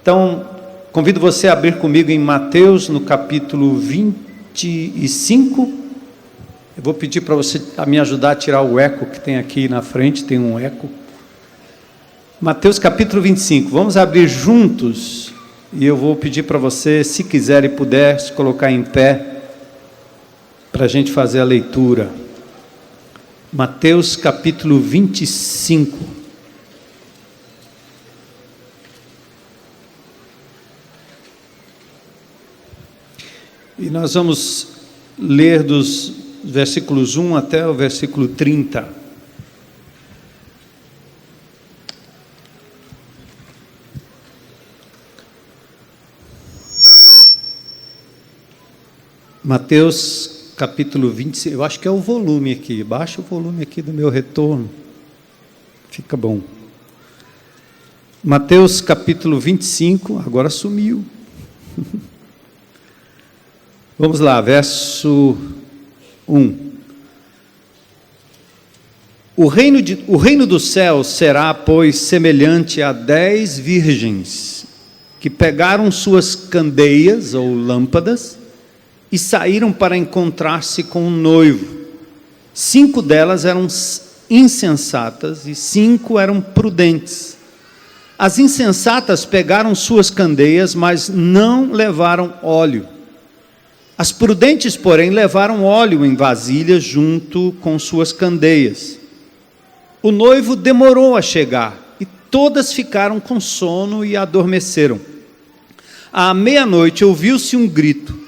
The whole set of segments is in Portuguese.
Então, convido você a abrir comigo em Mateus, no capítulo 25. Eu vou pedir para você me ajudar a tirar o eco que tem aqui na frente, tem um eco. Mateus capítulo 25, vamos abrir juntos, e eu vou pedir para você, se quiser e puder, se colocar em pé, para a gente fazer a leitura. Mateus capítulo 25. E nós vamos ler dos versículos 1 até o versículo 30. Mateus capítulo 25, eu acho que é o volume aqui, baixa o volume aqui do meu retorno, fica bom. Mateus capítulo 25, agora sumiu. Vamos lá, verso 1. O reino do céu será, pois, semelhante a 10 virgens, que pegaram suas candeias ou lâmpadas, e saíram para encontrar-se com o noivo. 5 delas eram insensatas, e 5 eram prudentes. As insensatas pegaram suas candeias, mas não levaram óleo. As prudentes, porém, levaram óleo em vasilhas junto com suas candeias. O noivo demorou a chegar, e todas ficaram com sono e adormeceram. À meia-noite ouviu-se um grito: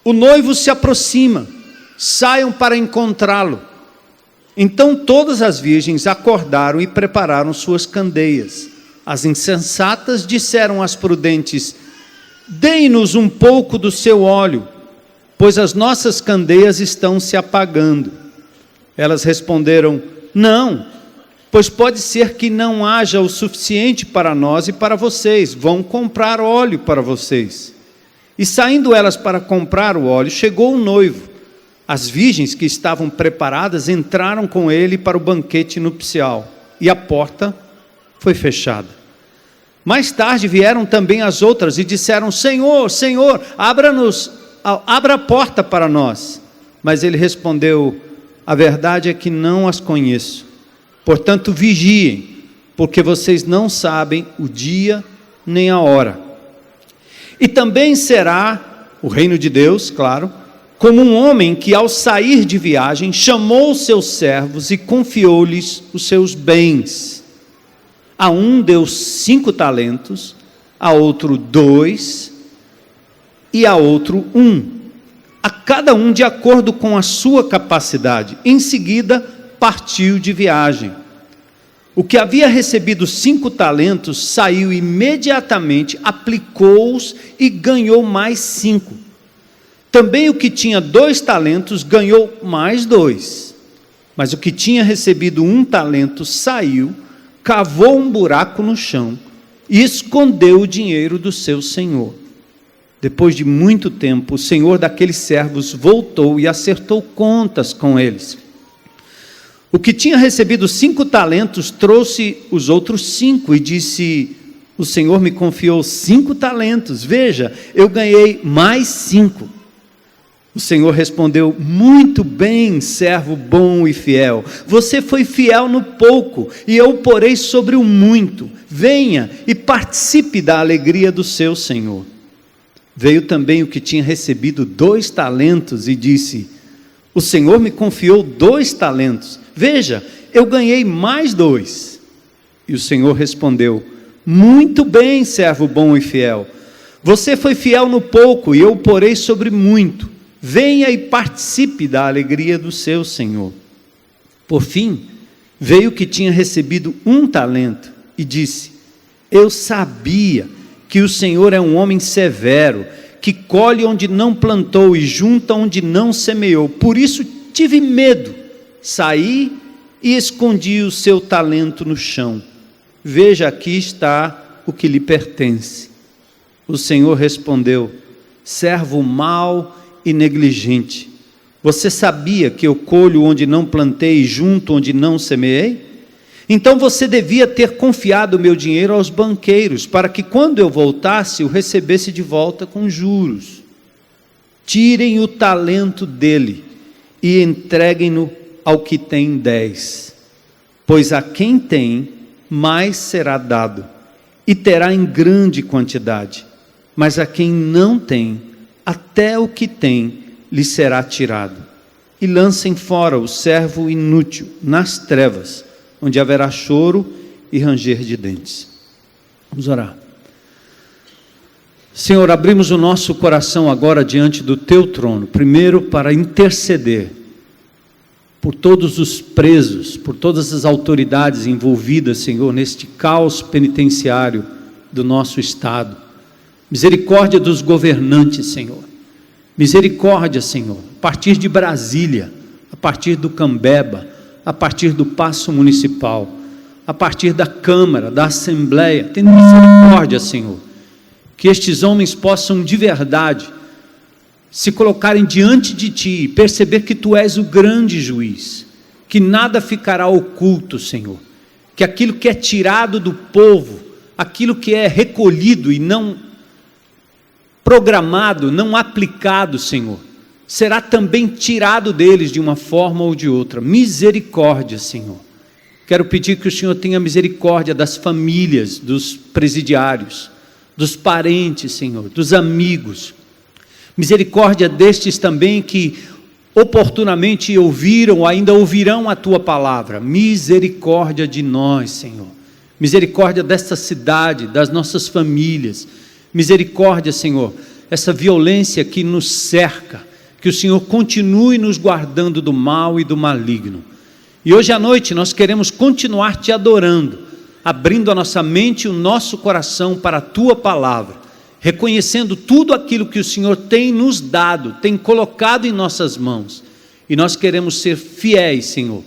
o noivo se aproxima, saiam para encontrá-lo. Então todas as virgens acordaram e prepararam suas candeias. As insensatas disseram às prudentes: deem-nos um pouco do seu óleo, pois as nossas candeias estão se apagando. Elas responderam: não, pois pode ser que não haja o suficiente para nós e para vocês. Vão comprar óleo para vocês. E saindo elas para comprar o óleo, chegou o noivo. As virgens que estavam preparadas entraram com ele para o banquete nupcial, e a porta foi fechada. Mais tarde vieram também as outras e disseram: Senhor, Senhor, abra a porta para nós. Mas ele respondeu: a verdade é que não as conheço. Portanto, vigiem, porque vocês não sabem o dia nem a hora. E também será o reino de Deus, claro, como um homem que, ao sair de viagem, chamou os seus servos e confiou-lhes os seus bens. A um deu 5 talentos, a outro 2, e a outro 1, a cada um de acordo com a sua capacidade. Em seguida, partiu de viagem. O que havia recebido 5 talentos saiu imediatamente, aplicou-os e ganhou mais 5. Também o que tinha 2 talentos ganhou mais 2. Mas o que tinha recebido 1 talento saiu, cavou um buraco no chão e escondeu o dinheiro do seu senhor. Depois de muito tempo, o senhor daqueles servos voltou e acertou contas com eles. O que tinha recebido 5 talentos trouxe os outros 5 e disse: o Senhor me confiou 5 talentos, veja, eu ganhei mais 5. O Senhor respondeu: muito bem, servo bom e fiel, você foi fiel no pouco, e eu o porei sobre o muito. Venha e participe da alegria do seu Senhor. Veio também o que tinha recebido 2 talentos e disse: o Senhor me confiou 2 talentos, veja, eu ganhei mais 2. E o Senhor respondeu: muito bem, servo bom e fiel, você foi fiel no pouco, e eu o porei sobre muito. Venha e participe da alegria do seu Senhor. Por fim, veio o que tinha recebido 1 talento e disse: eu sabia que o Senhor é um homem severo, que colhe onde não plantou e junta onde não semeou. Por isso tive medo, saí e escondi o seu talento no chão. Veja, aqui está o que lhe pertence. O Senhor respondeu: servo mau e negligente, você sabia que eu colho onde não plantei e junto onde não semeei? Então você devia ter confiado o meu dinheiro aos banqueiros, para que quando eu voltasse, o recebesse de volta com juros. Tirem o talento dele e entreguem-no ao que tem 10. Pois a quem tem, mais será dado, e terá em grande quantidade. Mas a quem não tem, até o que tem lhe será tirado. E lancem fora o servo inútil nas trevas, onde haverá choro e ranger de dentes. Vamos orar. Senhor, abrimos o nosso coração agora diante do Teu trono, primeiro para interceder por todos os presos, por todas as autoridades envolvidas, Senhor, neste caos penitenciário do nosso Estado. Misericórdia dos governantes, Senhor. Misericórdia, Senhor, a partir de Brasília, a partir do Cambeba, a partir do Paço Municipal, a partir da Câmara, da Assembleia. Tem misericórdia, Senhor, que estes homens possam de verdade se colocarem diante de Ti e perceber que Tu és o grande juiz, que nada ficará oculto, Senhor, que aquilo que é tirado do povo, aquilo que é recolhido e não programado, não aplicado, Senhor, será também tirado deles de uma forma ou de outra. Misericórdia, Senhor. Quero pedir que o Senhor tenha misericórdia das famílias, dos presidiários, dos parentes, Senhor, dos amigos. Misericórdia destes também que oportunamente ouviram ou ainda ouvirão a Tua palavra. Misericórdia de nós, Senhor. Misericórdia desta cidade, das nossas famílias. Misericórdia, Senhor, essa violência que nos cerca, que o Senhor continue nos guardando do mal e do maligno. E hoje à noite nós queremos continuar Te adorando, abrindo a nossa mente e o nosso coração para a Tua palavra, reconhecendo tudo aquilo que o Senhor tem nos dado, tem colocado em nossas mãos. E nós queremos ser fiéis, Senhor,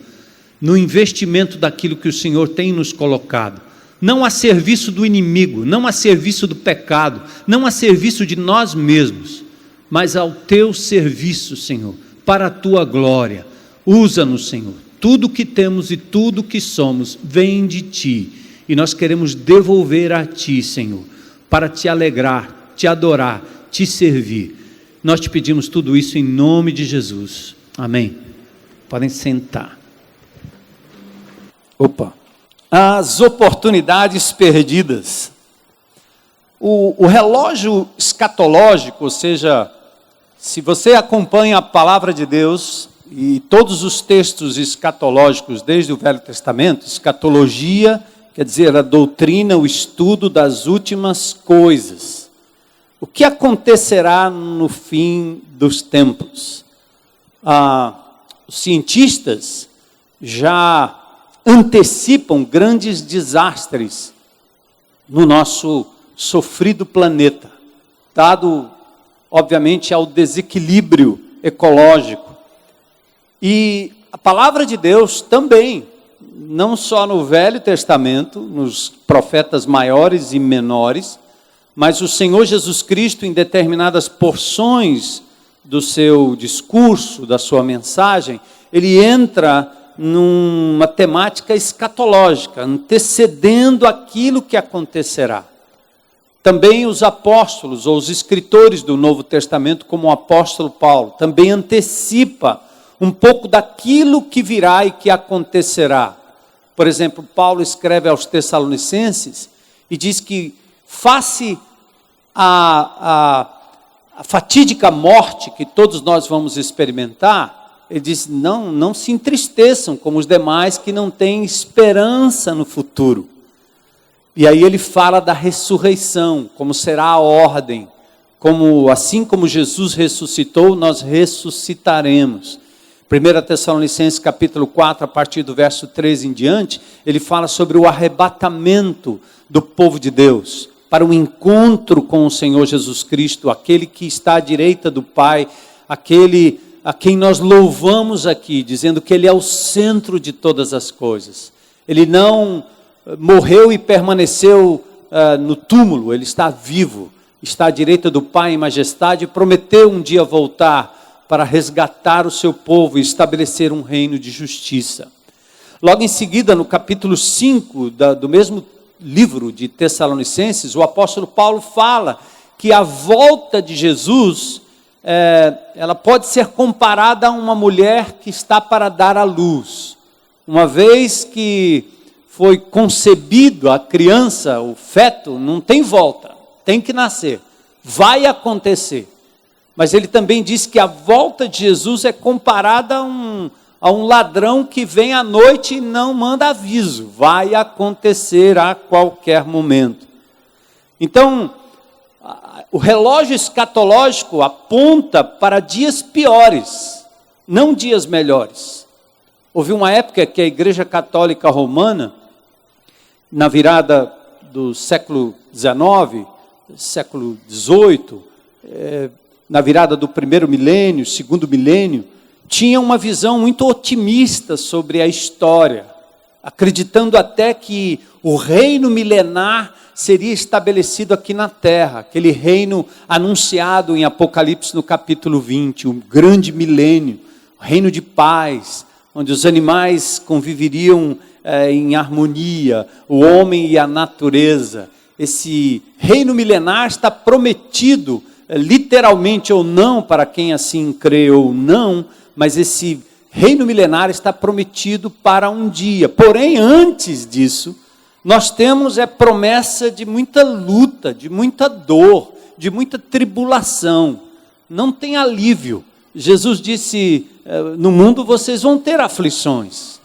no investimento daquilo que o Senhor tem nos colocado. Não a serviço do inimigo, não a serviço do pecado, não a serviço de nós mesmos, mas ao Teu serviço, Senhor, para a Tua glória. Usa-nos, Senhor. Tudo que temos e tudo que somos vem de Ti, e nós queremos devolver a Ti, Senhor, para Te alegrar, Te adorar, Te servir. Nós Te pedimos tudo isso em nome de Jesus. Amém. Podem sentar. As oportunidades perdidas. O relógio escatológico, ou seja, se você acompanha a palavra de Deus e todos os textos escatológicos desde o Velho Testamento, escatologia quer dizer a doutrina, o estudo das últimas coisas. O que acontecerá no fim dos tempos? Os cientistas já antecipam grandes desastres no nosso sofrido planeta, dado, obviamente, ao desequilíbrio ecológico. E a palavra de Deus também, não só no Velho Testamento, nos profetas maiores e menores, mas o Senhor Jesus Cristo, em determinadas porções do seu discurso, da sua mensagem, ele entra numa temática escatológica, antecedendo aquilo que acontecerá. Também os apóstolos, ou os escritores do Novo Testamento, como o apóstolo Paulo, também antecipa um pouco daquilo que virá e que acontecerá. Por exemplo, Paulo escreve aos Tessalonicenses e diz que, face a fatídica morte que todos nós vamos experimentar, ele diz, não se entristeçam como os demais que não têm esperança no futuro. E aí ele fala da ressurreição, como será a ordem, assim como Jesus ressuscitou, nós ressuscitaremos. 1 Tessalonicenses capítulo 4, a partir do verso 13 em diante, ele fala sobre o arrebatamento do povo de Deus, para o encontro com o Senhor Jesus Cristo, aquele que está à direita do Pai, aquele a quem nós louvamos aqui, dizendo que Ele é o centro de todas as coisas. Ele não morreu e permaneceu no túmulo, Ele está vivo, está à direita do Pai em majestade, e prometeu um dia voltar para resgatar o seu povo e estabelecer um reino de justiça. Logo em seguida, no capítulo 5 do mesmo livro de Tessalonicenses, o apóstolo Paulo fala que a volta de Jesus, ela pode ser comparada a uma mulher que está para dar à luz. Uma vez que foi concebido a criança, o feto, não tem volta, tem que nascer, vai acontecer. Mas ele também diz que a volta de Jesus é comparada a um ladrão que vem à noite e não manda aviso, vai acontecer a qualquer momento. Então, o relógio escatológico aponta para dias piores, não dias melhores. Houve uma época que a Igreja Católica Romana, na virada do século XIX, século XVIII, na virada do primeiro milênio, segundo milênio, tinha uma visão muito otimista sobre a história, acreditando até que o reino milenar seria estabelecido aqui na terra, aquele reino anunciado em Apocalipse no capítulo 20, o grande milênio, o reino de paz, onde os animais conviveriam em harmonia, o homem e a natureza. Esse reino milenar está prometido, literalmente ou não, para quem assim crê ou não, mas esse reino milenar está prometido para um dia. Porém, antes disso, nós temos promessa de muita luta, de muita dor, de muita tribulação. Não tem alívio. Jesus disse, no mundo vocês vão ter aflições.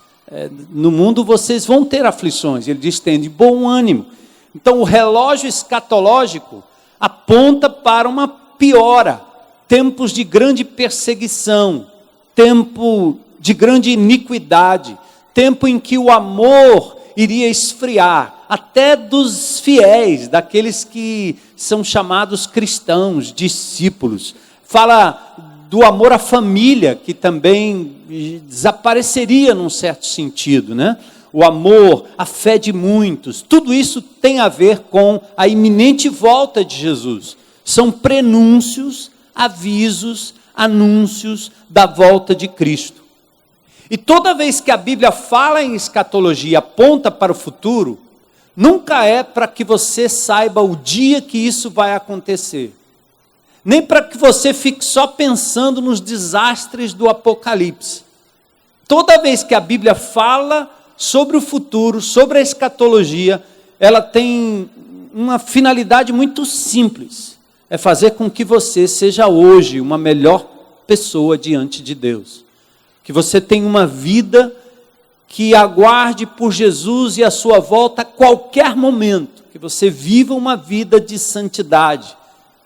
No mundo vocês vão ter aflições. Ele diz, tem de bom ânimo. Então, o relógio escatológico aponta para uma piora, tempos de grande perseguição, tempo de grande iniquidade, tempo em que o amor iria esfriar, até dos fiéis, daqueles que são chamados cristãos, discípulos. Fala do amor à família, que também desapareceria num certo sentido, né? O amor, a fé de muitos, tudo isso tem a ver com a iminente volta de Jesus. São prenúncios, avisos, anúncios da volta de Cristo. E toda vez que a Bíblia fala em escatologia, aponta para o futuro, nunca é para que você saiba o dia que isso vai acontecer. Nem para que você fique só pensando nos desastres do Apocalipse. Toda vez que a Bíblia fala sobre o futuro, sobre a escatologia, ela tem uma finalidade muito simples. É fazer com que você seja hoje uma melhor pessoa diante de Deus. Que você tenha uma vida que aguarde por Jesus e a sua volta a qualquer momento. Que você viva uma vida de santidade.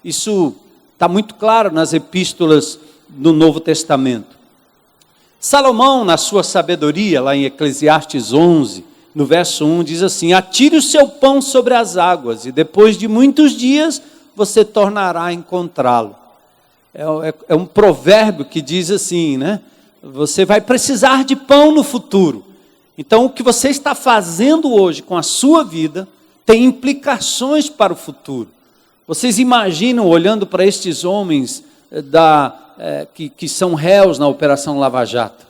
Isso está muito claro nas epístolas do Novo Testamento. Salomão, na sua sabedoria, lá em Eclesiastes 11, no verso 1, diz assim, atire o seu pão sobre as águas, e depois de muitos dias, você tornará a encontrá-lo. É um provérbio que diz assim, né? Você vai precisar de pão no futuro. Então, o que você está fazendo hoje com a sua vida, tem implicações para o futuro. Vocês imaginam, olhando para estes homens que são réus na Operação Lava Jato.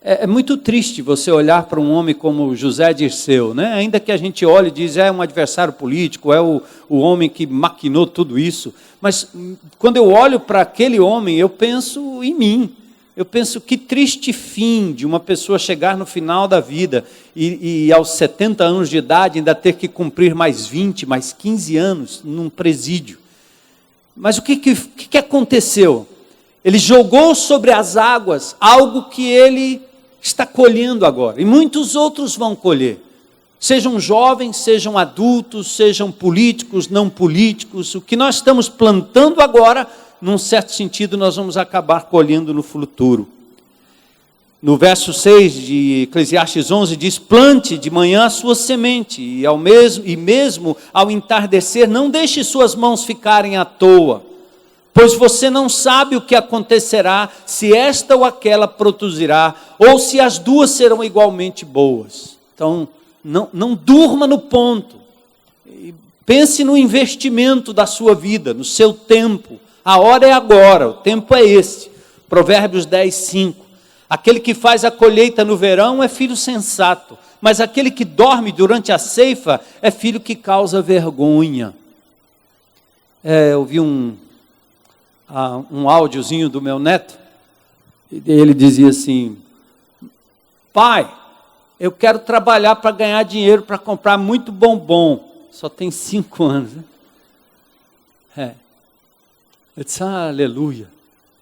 É muito triste você olhar para um homem como José Dirceu, né? Ainda que a gente olhe e diz, é um adversário político, é o homem que maquinou tudo isso. Mas quando eu olho para aquele homem, eu penso em mim. Eu penso que triste fim de uma pessoa chegar no final da vida e aos 70 anos de idade ainda ter que cumprir mais 20, mais 15 anos num presídio. Mas o que aconteceu? Ele jogou sobre as águas algo que ele está colhendo agora. E muitos outros vão colher. Sejam jovens, sejam adultos, sejam políticos, não políticos. O que nós estamos plantando agora, num certo sentido, nós vamos acabar colhendo no futuro. No verso 6 de Eclesiastes 11 diz, plante de manhã a sua semente, e mesmo ao entardecer, não deixe suas mãos ficarem à toa, pois você não sabe o que acontecerá, se esta ou aquela produzirá, ou se as duas serão igualmente boas. Então, não durma no ponto. Pense no investimento da sua vida, no seu tempo. A hora é agora, o tempo é esse. Provérbios 10, 5. Aquele que faz a colheita no verão é filho sensato, mas aquele que dorme durante a ceifa é filho que causa vergonha. Eu vi um áudiozinho do meu neto, e ele dizia assim: pai, eu quero trabalhar para ganhar dinheiro, para comprar muito bombom. Só tem 5 anos, né? Eu disse, aleluia.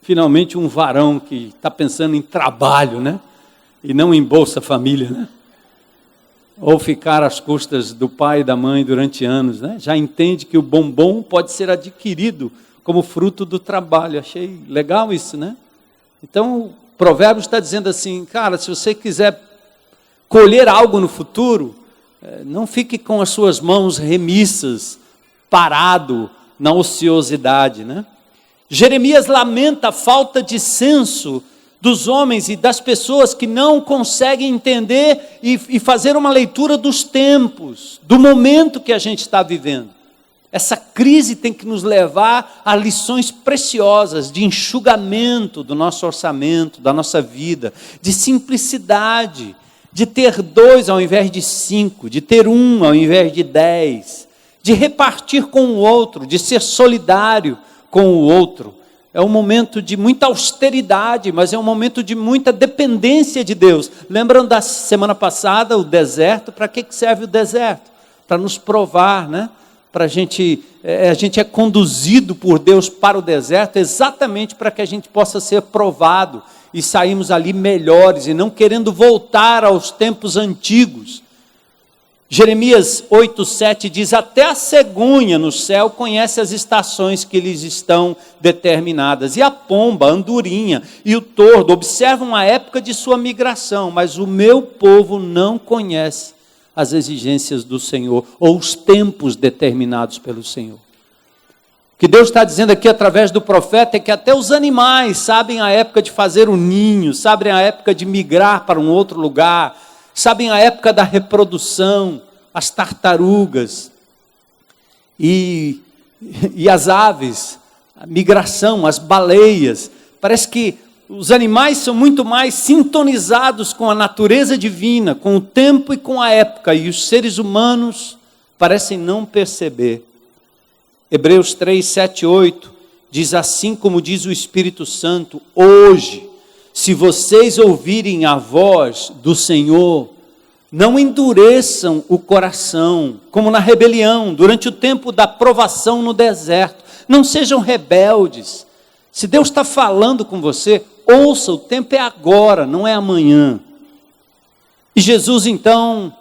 Finalmente um varão que está pensando em trabalho, né? E não em Bolsa Família, né? Ou ficar às custas do pai e da mãe durante anos, né? Já entende que o bombom pode ser adquirido como fruto do trabalho. Achei legal isso, né? Então, o provérbio está dizendo assim, cara, se você quiser colher algo no futuro, não fique com as suas mãos remissas, parado na ociosidade, né? Jeremias lamenta a falta de senso dos homens e das pessoas que não conseguem entender e fazer uma leitura dos tempos, do momento que a gente está vivendo. Essa crise tem que nos levar a lições preciosas de enxugamento do nosso orçamento, da nossa vida, de simplicidade, de ter 2 ao invés de 5, de ter 1 ao invés de 10, de repartir com o outro, de ser solidário com o outro. É um momento de muita austeridade, mas é um momento de muita dependência de Deus. Lembram da semana passada, o deserto? Para que serve o deserto? Para nos provar, né? A gente é conduzido por Deus para o deserto exatamente para que a gente possa ser provado e sairmos ali melhores e não querendo voltar aos tempos antigos. Jeremias 8:7 diz, até a cegonha no céu conhece as estações que lhes estão determinadas, e a pomba, a andorinha e o tordo observam a época de sua migração, mas o meu povo não conhece as exigências do Senhor, ou os tempos determinados pelo Senhor. O que Deus está dizendo aqui através do profeta é que até os animais sabem a época de fazer o ninho, sabem a época de migrar para um outro lugar, sabem a época da reprodução, as tartarugas e as aves, a migração, as baleias. Parece que os animais são muito mais sintonizados com a natureza divina, com o tempo e com a época, e os seres humanos parecem não perceber. Hebreus 3, 7, 8 diz, assim como diz o Espírito Santo, hoje, se vocês ouvirem a voz do Senhor, não endureçam o coração, como na rebelião, durante o tempo da provação no deserto. Não sejam rebeldes. Se Deus está falando com você, ouça, o tempo é agora, não é amanhã. E Jesus então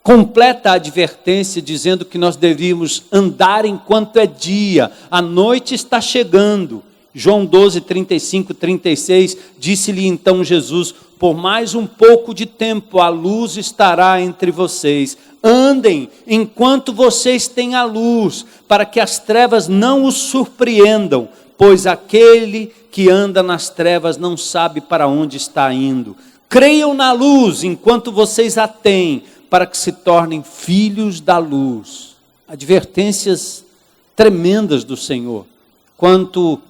completa a advertência dizendo que nós devíamos andar enquanto é dia, a noite está chegando. João 12, 35, 36, disse-lhe então Jesus, por mais um pouco de tempo a luz estará entre vocês. Andem enquanto vocês têm a luz, para que as trevas não os surpreendam, pois aquele que anda nas trevas não sabe para onde está indo. Creiam na luz enquanto vocês a têm, para que se tornem filhos da luz. Advertências tremendas do Senhor, quanto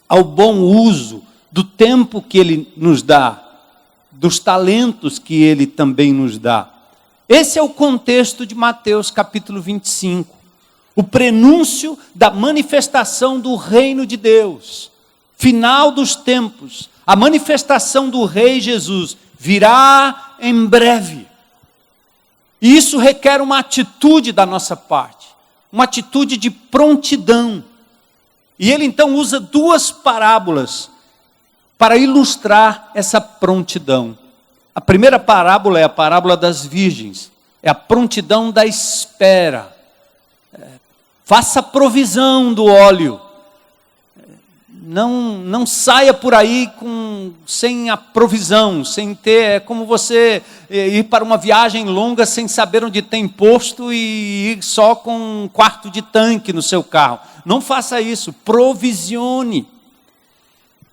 ao bom uso do tempo que Ele nos dá, dos talentos que Ele também nos dá. Esse é o contexto de Mateus capítulo 25, o prenúncio da manifestação do reino de Deus, final dos tempos, a manifestação do Rei Jesus virá em breve. E isso requer uma atitude da nossa parte, uma atitude de prontidão. E ele então usa 2 parábolas para ilustrar essa prontidão. A primeira parábola é a parábola das virgens, é a prontidão da espera. Faça provisão do óleo. Não saia por aí sem a provisão, sem ter, é como você ir para uma viagem longa sem saber onde tem posto e ir só com um quarto de tanque no seu carro. Não faça isso, provisione.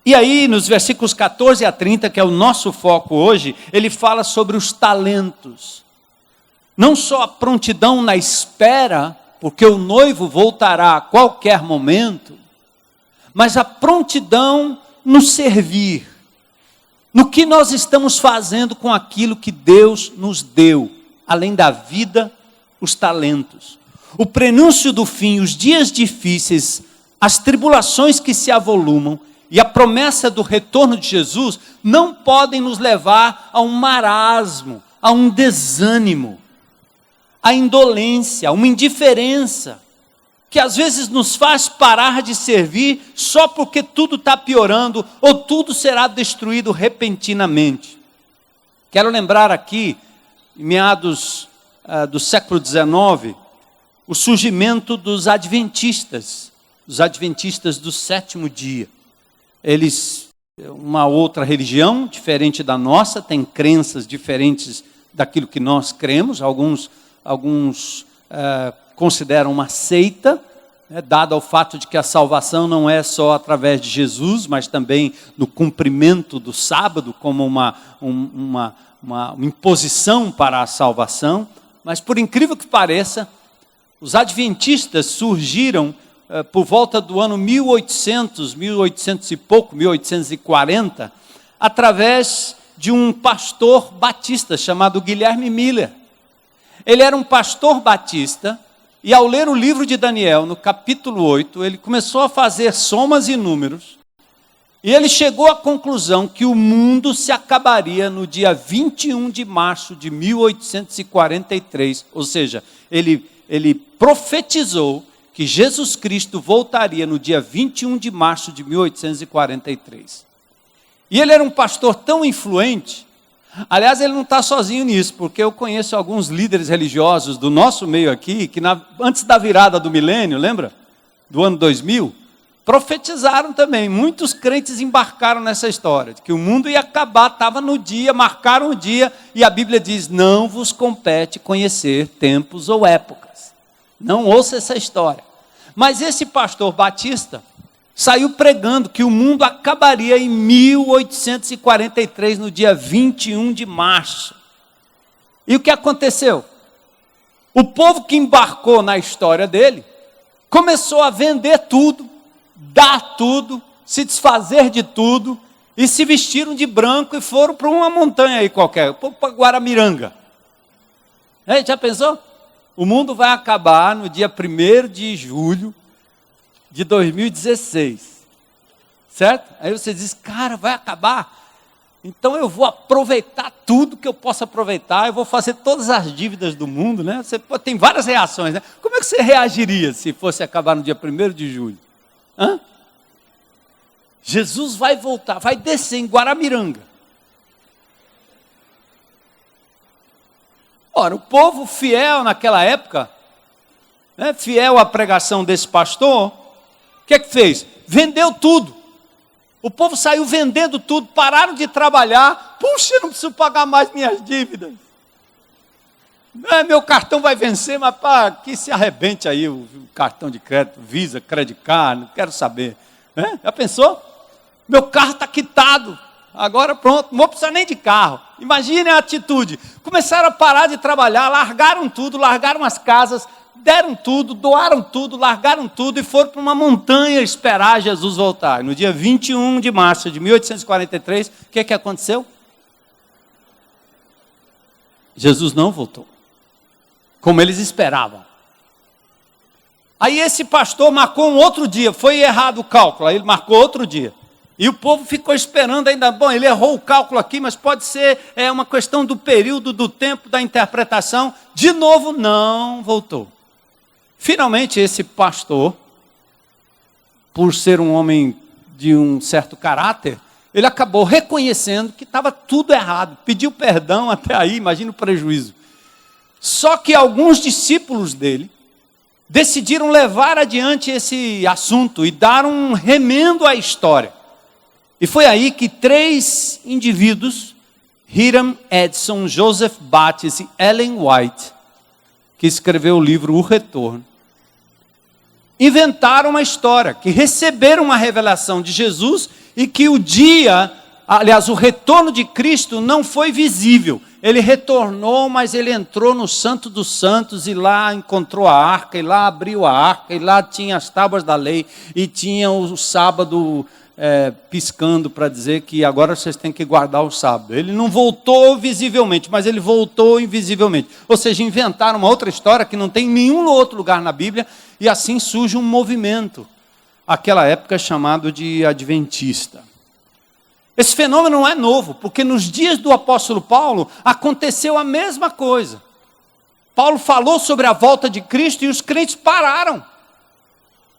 E aí, nos versículos 14 a 30, que é o nosso foco hoje, ele fala sobre os talentos. Não só a prontidão na espera, porque o noivo voltará a qualquer momento, mas a prontidão no servir. no que nós estamos fazendo com aquilo que Deus nos deu, além da vida, os talentos. O prenúncio do fim, os dias difíceis, as tribulações que se avolumam e a promessa do retorno de Jesus não podem nos levar a um marasmo, a um desânimo, a indolência, uma indiferença, que às vezes nos faz parar de servir só porque tudo está piorando ou tudo será destruído repentinamente. Quero lembrar aqui, em meados do século XIX, o surgimento dos adventistas do sétimo dia. Eles, uma outra religião diferente da nossa, tem crenças diferentes daquilo que nós cremos, alguns consideram uma seita, dado ao fato de que a salvação não é só através de Jesus, mas também no cumprimento do sábado, como uma imposição para a salvação. Mas por incrível que pareça, os adventistas surgiram por volta do ano 1800 e pouco, 1840, através de um pastor batista chamado Guilherme Miller. Ele era um pastor batista e ao ler o livro de Daniel, no capítulo 8, ele começou a fazer somas e números e ele chegou à conclusão que o mundo se acabaria no dia 21 de março de 1843, ou seja, ele profetizou que Jesus Cristo voltaria no dia 21 de março de 1843. E ele era um pastor tão influente, aliás, ele não está sozinho nisso, porque eu conheço alguns líderes religiosos do nosso meio aqui, que antes da virada do milênio, lembra? Do ano 2000, profetizaram também, muitos crentes embarcaram nessa história, de que o mundo ia acabar, estava no dia, marcaram o dia, e a Bíblia diz, não vos compete conhecer tempos ou épocas. Não ouça essa história. Mas esse pastor batista saiu pregando que o mundo acabaria em 1843, no dia 21 de março. E o que aconteceu? O povo que embarcou na história dele, começou a vender tudo, dar tudo, se desfazer de tudo, e se vestiram de branco e foram para uma montanha aí qualquer, para Guaramiranga. Já pensou? O mundo vai acabar no dia 1º de julho de 2016, certo? Aí você diz, cara, vai acabar? Então eu vou aproveitar tudo que eu posso aproveitar, eu vou fazer todas as dívidas do mundo, né? Você tem várias reações, né? Como é que você reagiria se fosse acabar no dia 1º de julho? Jesus vai voltar, vai descer em Guaramiranga. Ora, o povo fiel naquela época, fiel à pregação desse pastor, o que fez? Vendeu tudo. O povo saiu vendendo tudo, pararam de trabalhar. Puxa, eu não preciso pagar mais minhas dívidas. Meu cartão vai vencer, mas que se arrebente aí o cartão de crédito, Visa, Credit Card, não quero saber. Já pensou? Meu carro está quitado. Agora pronto, não vou precisar nem de carro. Imagine a atitude. Começaram a parar de trabalhar, largaram tudo, largaram as casas, deram tudo, doaram tudo, largaram tudo e foram para uma montanha esperar Jesus voltar. No dia 21 de março de 1843, o que aconteceu? Jesus não voltou, como eles esperavam. Aí esse pastor marcou um outro dia, foi errado o cálculo, aí ele marcou outro dia. E o povo ficou esperando ainda, bom, ele errou o cálculo aqui, mas pode ser uma questão do período, do tempo, da interpretação. De novo, não voltou. Finalmente, esse pastor, por ser um homem de um certo caráter, ele acabou reconhecendo que estava tudo errado, pediu perdão até aí, imagina o prejuízo. Só que alguns discípulos dele decidiram levar adiante esse assunto e dar um remendo à história. E foi aí que 3 indivíduos, Hiram Edson, Joseph Bates e Ellen White, que escreveu o livro O Retorno, inventaram uma história, que receberam uma revelação de Jesus e que o retorno de Cristo não foi visível. Ele retornou, mas ele entrou no Santo dos Santos e lá encontrou a arca, e lá abriu a arca, e lá tinha as tábuas da lei, e tinha o sábado piscando para dizer que agora vocês têm que guardar o sábado. Ele não voltou visivelmente, mas ele voltou invisivelmente. Ou seja, inventaram uma outra história que não tem em nenhum outro lugar na Bíblia, e assim surge um movimento, aquela época chamado de adventista. Esse fenômeno não é novo, porque nos dias do apóstolo Paulo aconteceu a mesma coisa. Paulo falou sobre a volta de Cristo e os crentes pararam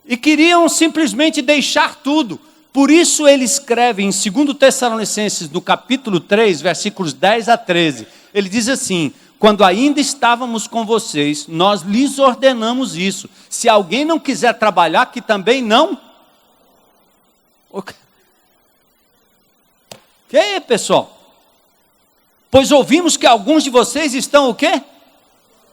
e queriam simplesmente deixar tudo. Por isso ele escreve em 2 Tessalonicenses, no capítulo 3, versículos 10 a 13, ele diz assim: quando ainda estávamos com vocês, nós lhes ordenamos isso. Se alguém não quiser trabalhar, que também não... Que pessoal? Pois ouvimos que alguns de vocês estão o quê?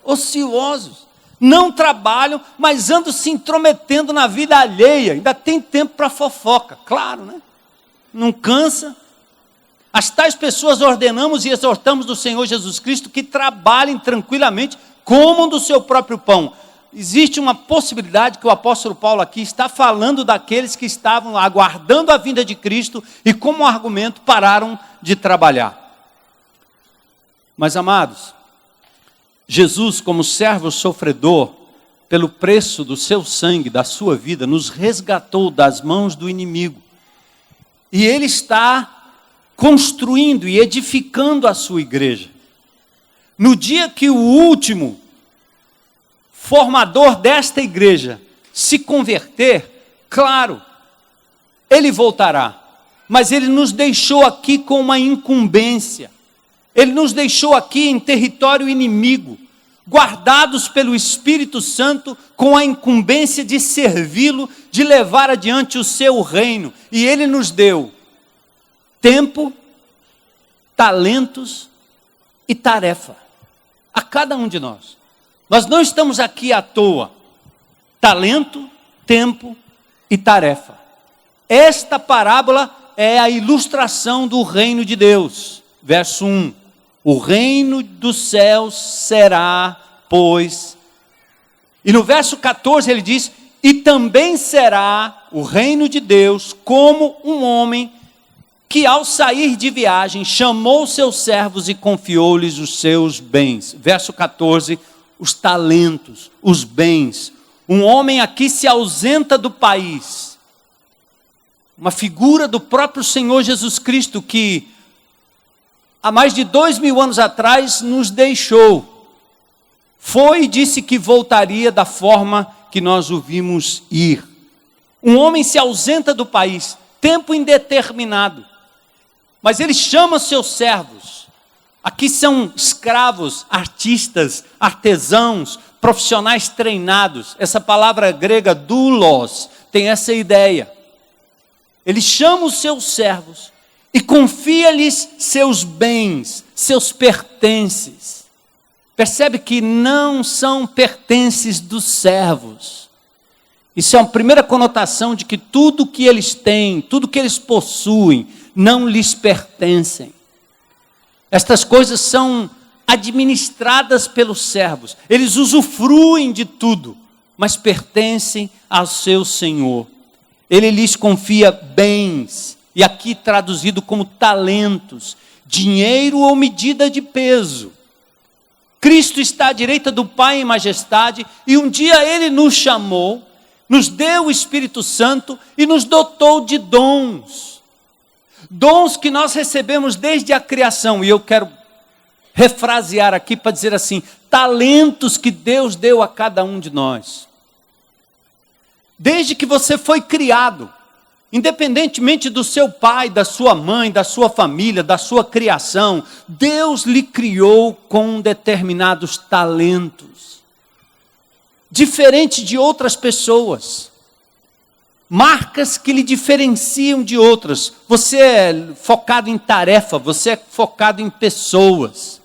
Ociosos. Não trabalham, mas andam se intrometendo na vida alheia. Ainda tem tempo para fofoca, claro, né? Não cansa. As tais pessoas ordenamos e exortamos do Senhor Jesus Cristo que trabalhem tranquilamente, comam do seu próprio pão. Existe uma possibilidade que o apóstolo Paulo aqui está falando daqueles que estavam aguardando a vinda de Cristo e, como argumento, pararam de trabalhar. Mas, amados, Jesus, como servo sofredor, pelo preço do seu sangue, da sua vida, nos resgatou das mãos do inimigo. E Ele está construindo e edificando a sua igreja. No dia que o último formador desta igreja se converter, claro, ele voltará. Mas ele nos deixou aqui com uma incumbência. Ele nos deixou aqui em território inimigo, guardados pelo Espírito Santo, com a incumbência de servi-lo, de levar adiante o seu reino. E ele nos deu tempo, talentos e tarefa, a cada um de nós. Nós não estamos aqui à toa. Talento, tempo e tarefa. Esta parábola é a ilustração do reino de Deus. Verso 1. O reino dos céus será, pois... E no verso 14 ele diz: e também será o reino de Deus como um homem que ao sair de viagem chamou seus servos e confiou-lhes os seus bens. Verso 14, os talentos, os bens. Um homem aqui se ausenta do país. Uma figura do próprio Senhor Jesus Cristo que há mais de 2000 anos atrás nos deixou. Foi e disse que voltaria da forma que nós o vimos ir. Um homem se ausenta do país, tempo indeterminado. Mas ele chama seus servos. Aqui são escravos, artistas, artesãos, profissionais treinados. Essa palavra grega doulos tem essa ideia. Ele chama os seus servos e confia-lhes seus bens, seus pertences. Percebe que não são pertences dos servos. Isso é uma primeira conotação de que tudo que eles têm, tudo que eles possuem, não lhes pertencem. Estas coisas são administradas pelos servos. Eles usufruem de tudo, mas pertencem ao seu Senhor. Ele lhes confia bens, e aqui traduzido como talentos, dinheiro ou medida de peso. Cristo está à direita do Pai em majestade, e um dia Ele nos chamou, nos deu o Espírito Santo e nos dotou de dons. Dons que nós recebemos desde a criação, e eu quero refrasear aqui para dizer assim, talentos que Deus deu a cada um de nós. Desde que você foi criado, independentemente do seu pai, da sua mãe, da sua família, da sua criação, Deus lhe criou com determinados talentos, diferente de outras pessoas, marcas que lhe diferenciam de outras. Você é focado em tarefa, você é focado em pessoas,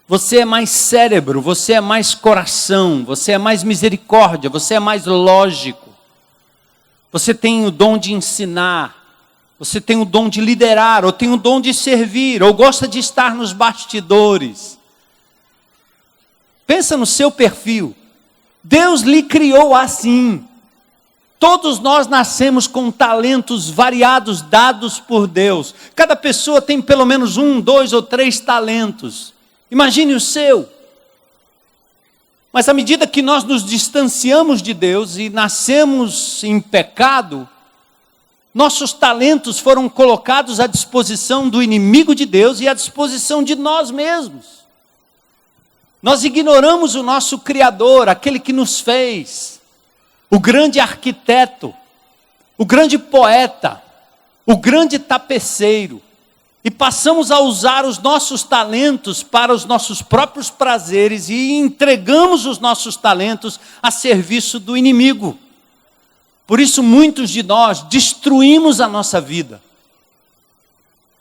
você é mais cérebro, você é mais coração, você é mais misericórdia, você é mais lógico. Você tem o dom de ensinar, você tem o dom de liderar, ou tem o dom de servir, ou gosta de estar nos bastidores. Pensa no seu perfil. Deus lhe criou assim. Todos nós nascemos com talentos variados dados por Deus. Cada pessoa tem pelo menos 1, 2 ou 3 talentos. Imagine o seu. Mas à medida que nós nos distanciamos de Deus e nascemos em pecado, nossos talentos foram colocados à disposição do inimigo de Deus e à disposição de nós mesmos. Nós ignoramos o nosso Criador, aquele que nos fez, o grande arquiteto, o grande poeta, o grande tapeceiro, e passamos a usar os nossos talentos para os nossos próprios prazeres e entregamos os nossos talentos a serviço do inimigo. Por isso muitos de nós destruímos a nossa vida,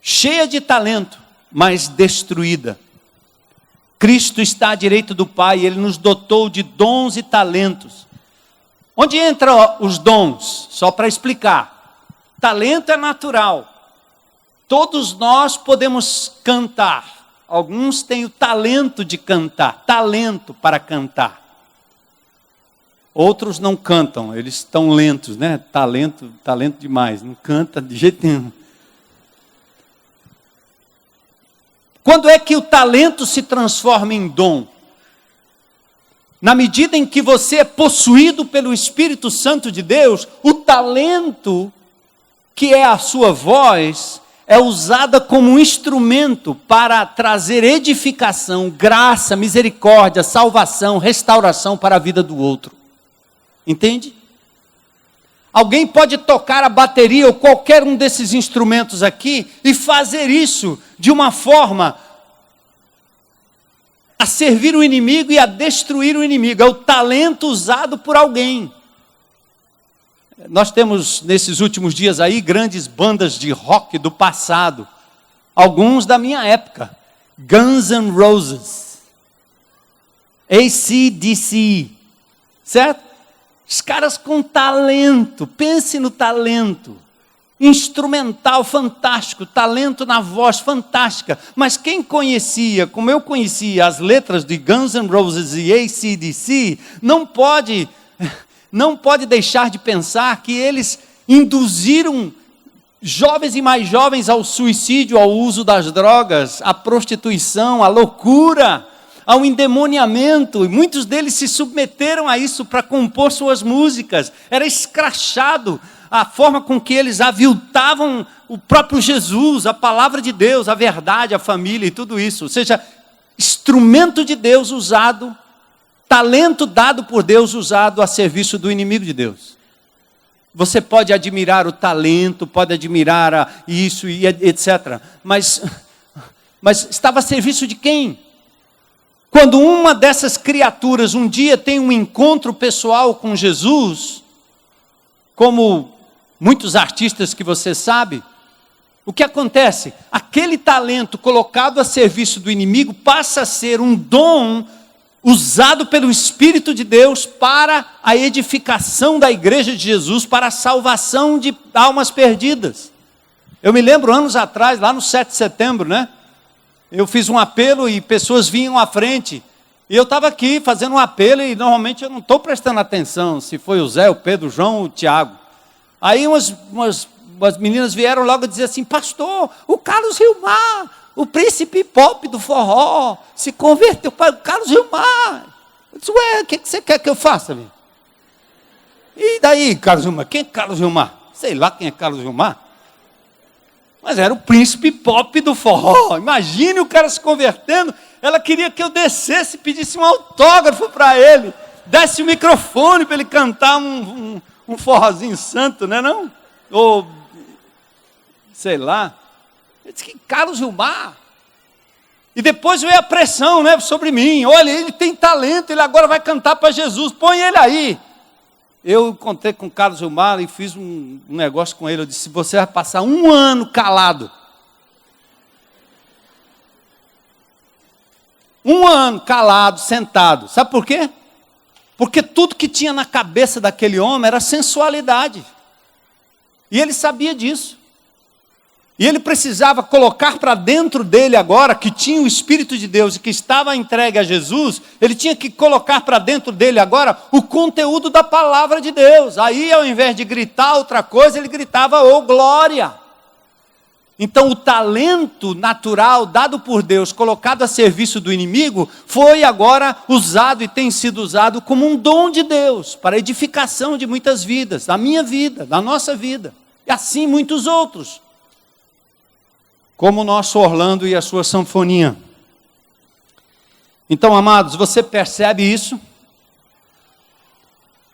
cheia de talento, mas destruída. Cristo está à direita do Pai, Ele nos dotou de dons e talentos. Onde entram os dons? Só para explicar. Talento é natural. Todos nós podemos cantar. Alguns têm o talento de cantar, talento para cantar. Outros não cantam, eles estão lentos, né? Talento demais, não canta de jeito nenhum. Quando é que o talento se transforma em dom? Na medida em que você é possuído pelo Espírito Santo de Deus, o talento, que é a sua voz, é usada como um instrumento para trazer edificação, graça, misericórdia, salvação, restauração para a vida do outro. Entende? Alguém pode tocar a bateria ou qualquer um desses instrumentos aqui e fazer isso de uma forma a servir o inimigo e a destruir o inimigo. É o talento usado por alguém. Nós temos nesses últimos dias aí grandes bandas de rock do passado, alguns da minha época, Guns N' Roses, AC/DC, certo? Os caras com talento, pense no talento, instrumental fantástico, talento na voz fantástica, mas quem conhecia, como eu conhecia as letras de Guns N' Roses e AC/DC, não pode deixar de pensar que eles induziram jovens e mais jovens ao suicídio, ao uso das drogas, à prostituição, à loucura, ao endemoniamento, e muitos deles se submeteram a isso para compor suas músicas. Era escrachado a forma com que eles aviltavam o próprio Jesus, a palavra de Deus, a verdade, a família e tudo isso. Ou seja, instrumento de Deus usado, talento dado por Deus usado a serviço do inimigo de Deus. Você pode admirar o talento, pode admirar isso e etc. Mas estava a serviço de quem? Quando uma dessas criaturas um dia tem um encontro pessoal com Jesus, como muitos artistas que você sabe, o que acontece? Aquele talento colocado a serviço do inimigo passa a ser um dom usado pelo Espírito de Deus para a edificação da igreja de Jesus, para a salvação de almas perdidas. Eu me lembro anos atrás, lá no 7 de setembro, né? Eu fiz um apelo e pessoas vinham à frente. E eu estava aqui fazendo um apelo e normalmente eu não estou prestando atenção se foi o Zé, o Pedro, o João ou o Tiago. Aí umas meninas vieram logo dizer assim: pastor, o Carlos Hilmar, o príncipe pop do forró, se converteu para o Carlos Hilmar. Eu disse: ué, o que você quer que eu faça? Meu? E daí, Carlos Hilmar? Quem é Carlos Hilmar? Sei lá quem é Carlos Hilmar. Mas era o príncipe pop do forró. Imagine o cara se convertendo. Ela queria que eu descesse, pedisse um autógrafo para ele, desse o microfone para ele cantar um forrozinho santo, né não? Ou, sei lá. Eu disse: que Carlos Hilmar. E depois veio a pressão, né, sobre mim. Olha, ele tem talento, ele agora vai cantar para Jesus, põe ele aí. Eu encontrei com o Carlos Hilmar e fiz um negócio com ele. Eu disse: você vai passar 1 ano calado. 1 ano calado, sentado. Sabe por quê? Porque tudo que tinha na cabeça daquele homem era sensualidade. E ele sabia disso. E ele precisava colocar para dentro dele agora, que tinha o Espírito de Deus e que estava entregue a Jesus, ele tinha que colocar para dentro dele agora o conteúdo da palavra de Deus. Aí, ao invés de gritar outra coisa, ele gritava, ô glória! Então, o talento natural dado por Deus, colocado a serviço do inimigo, foi agora usado e tem sido usado como um dom de Deus, para a edificação de muitas vidas, da minha vida, da nossa vida, e assim muitos outros. Como o nosso Orlando e a sua sanfoninha. Então, amados, você percebe isso?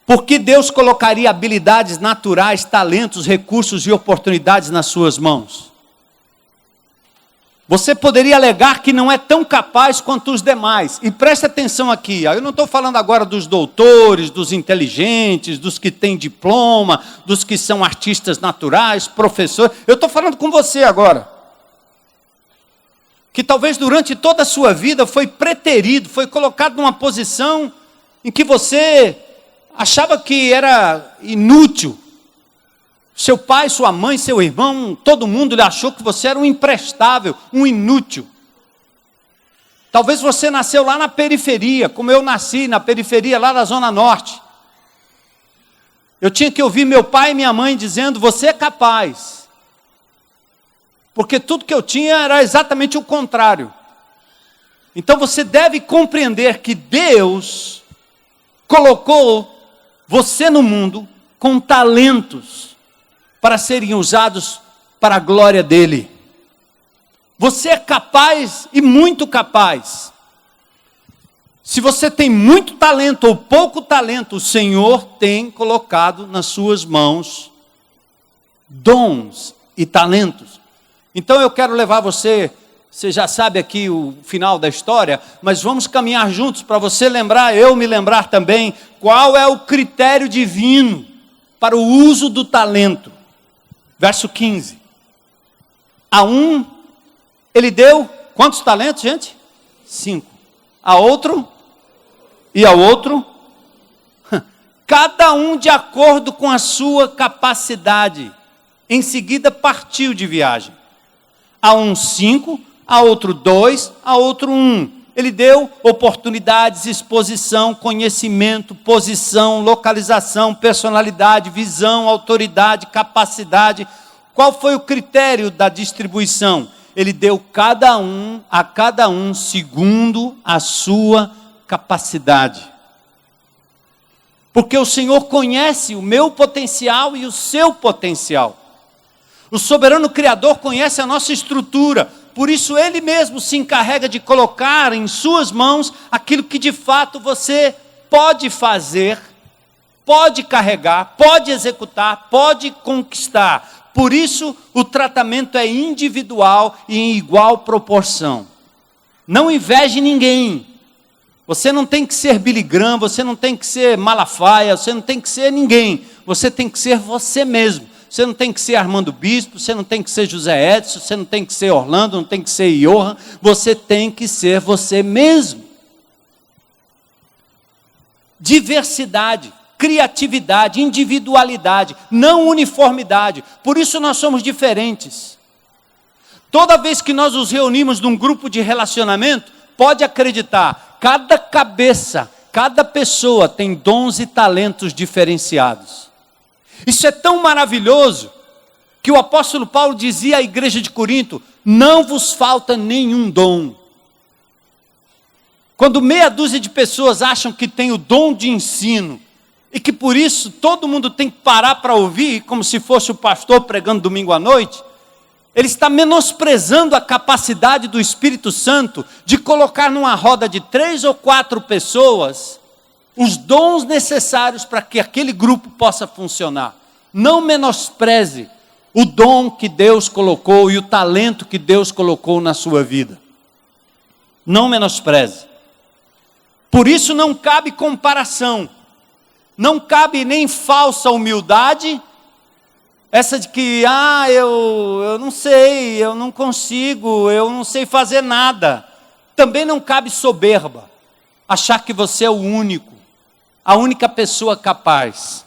Por que Deus colocaria habilidades naturais, talentos, recursos e oportunidades nas suas mãos? Você poderia alegar que não é tão capaz quanto os demais. E preste atenção aqui, eu não estou falando agora dos doutores, dos inteligentes, dos que têm diploma, dos que são artistas naturais, professores. Eu estou falando com você agora. Que talvez durante toda a sua vida foi preterido, foi colocado numa posição em que você achava que era inútil. Seu pai, sua mãe, seu irmão, todo mundo lhe achou que você era um imprestável, um inútil. Talvez você nasceu lá na periferia, como eu nasci na periferia, lá da Zona Norte. Eu tinha que ouvir meu pai e minha mãe dizendo, você é capaz. Porque tudo que eu tinha era exatamente o contrário. Então você deve compreender que Deus colocou você no mundo com talentos para serem usados para a glória dele. Você é capaz e muito capaz. Se você tem muito talento ou pouco talento, o Senhor tem colocado nas suas mãos dons e talentos. Então eu quero levar você já sabe aqui o final da história, mas vamos caminhar juntos para você lembrar, eu me lembrar também, qual é o critério divino para o uso do talento. Verso 15. A um, ele deu, quantos talentos, gente? 5. A outro, e ao outro, cada um de acordo com a sua capacidade. Em seguida partiu de viagem. A um 5, a outro 2, a outro 1. Ele deu oportunidades, exposição, conhecimento, posição, localização, personalidade, visão, autoridade, capacidade. Qual foi o critério da distribuição? Ele deu a cada um segundo a sua capacidade. Porque o Senhor conhece o meu potencial e o seu potencial. O soberano Criador conhece a nossa estrutura. Por isso Ele mesmo se encarrega de colocar em suas mãos aquilo que de fato você pode fazer, pode carregar, pode executar, pode conquistar. Por isso o tratamento é individual e em igual proporção. Não inveje ninguém. Você não tem que ser Billy Graham, você não tem que ser Malafaia, você não tem que ser ninguém. Você tem que ser você mesmo. Você não tem que ser Armando Bispo, você não tem que ser José Edson, você não tem que ser Orlando, não tem que ser Johan, você tem que ser você mesmo. Diversidade, criatividade, individualidade, não uniformidade. Por isso nós somos diferentes. Toda vez que nós nos reunimos num grupo de relacionamento, pode acreditar, cada cabeça, cada pessoa tem dons e talentos diferenciados. Isso é tão maravilhoso, que o apóstolo Paulo dizia à igreja de Corinto, não vos falta nenhum dom. Quando meia dúzia de pessoas acham que tem o dom de ensino, e que por isso todo mundo tem que parar para ouvir, como se fosse o pastor pregando domingo à noite, ele está menosprezando a capacidade do Espírito Santo de colocar numa roda de 3 ou 4 pessoas os dons necessários para que aquele grupo possa funcionar. Não menospreze o dom que Deus colocou e o talento que Deus colocou na sua vida. Não menospreze. Por isso não cabe comparação. Não cabe nem falsa humildade. Essa de que, eu não sei, eu não consigo, eu não sei fazer nada. Também não cabe soberba. Achar que você é o único. A única pessoa capaz.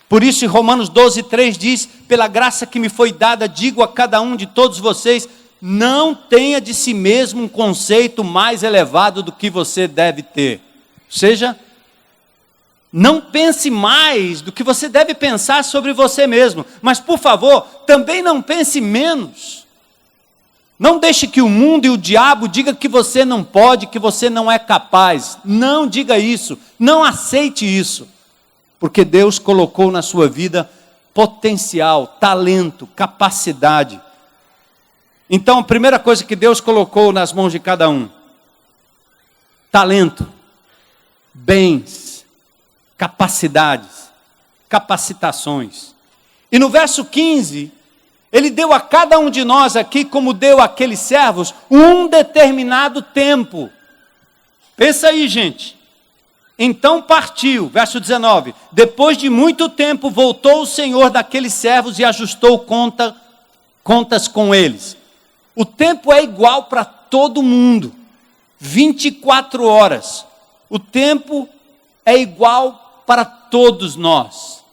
Por isso, em Romanos 12:3 diz: pela graça que me foi dada, digo a cada um de todos vocês, não tenha de si mesmo um conceito mais elevado do que você deve ter. Ou seja, não pense mais do que você deve pensar sobre você mesmo. Mas, por favor, também não pense menos. Não deixe que o mundo e o diabo digam que você não pode, que você não é capaz. Não diga isso. Não aceite isso. Porque Deus colocou na sua vida potencial, talento, capacidade. Então, a primeira coisa que Deus colocou nas mãos de cada um: talento, bens, capacidades, capacitações. E no verso 15, Ele deu a cada um de nós aqui, como deu àqueles servos, um determinado tempo. Pensa aí, gente. Então partiu, verso 19, depois de muito tempo voltou o Senhor daqueles servos e ajustou contas com eles. O tempo é igual para todo mundo, 24 horas. O tempo é igual para todos nós.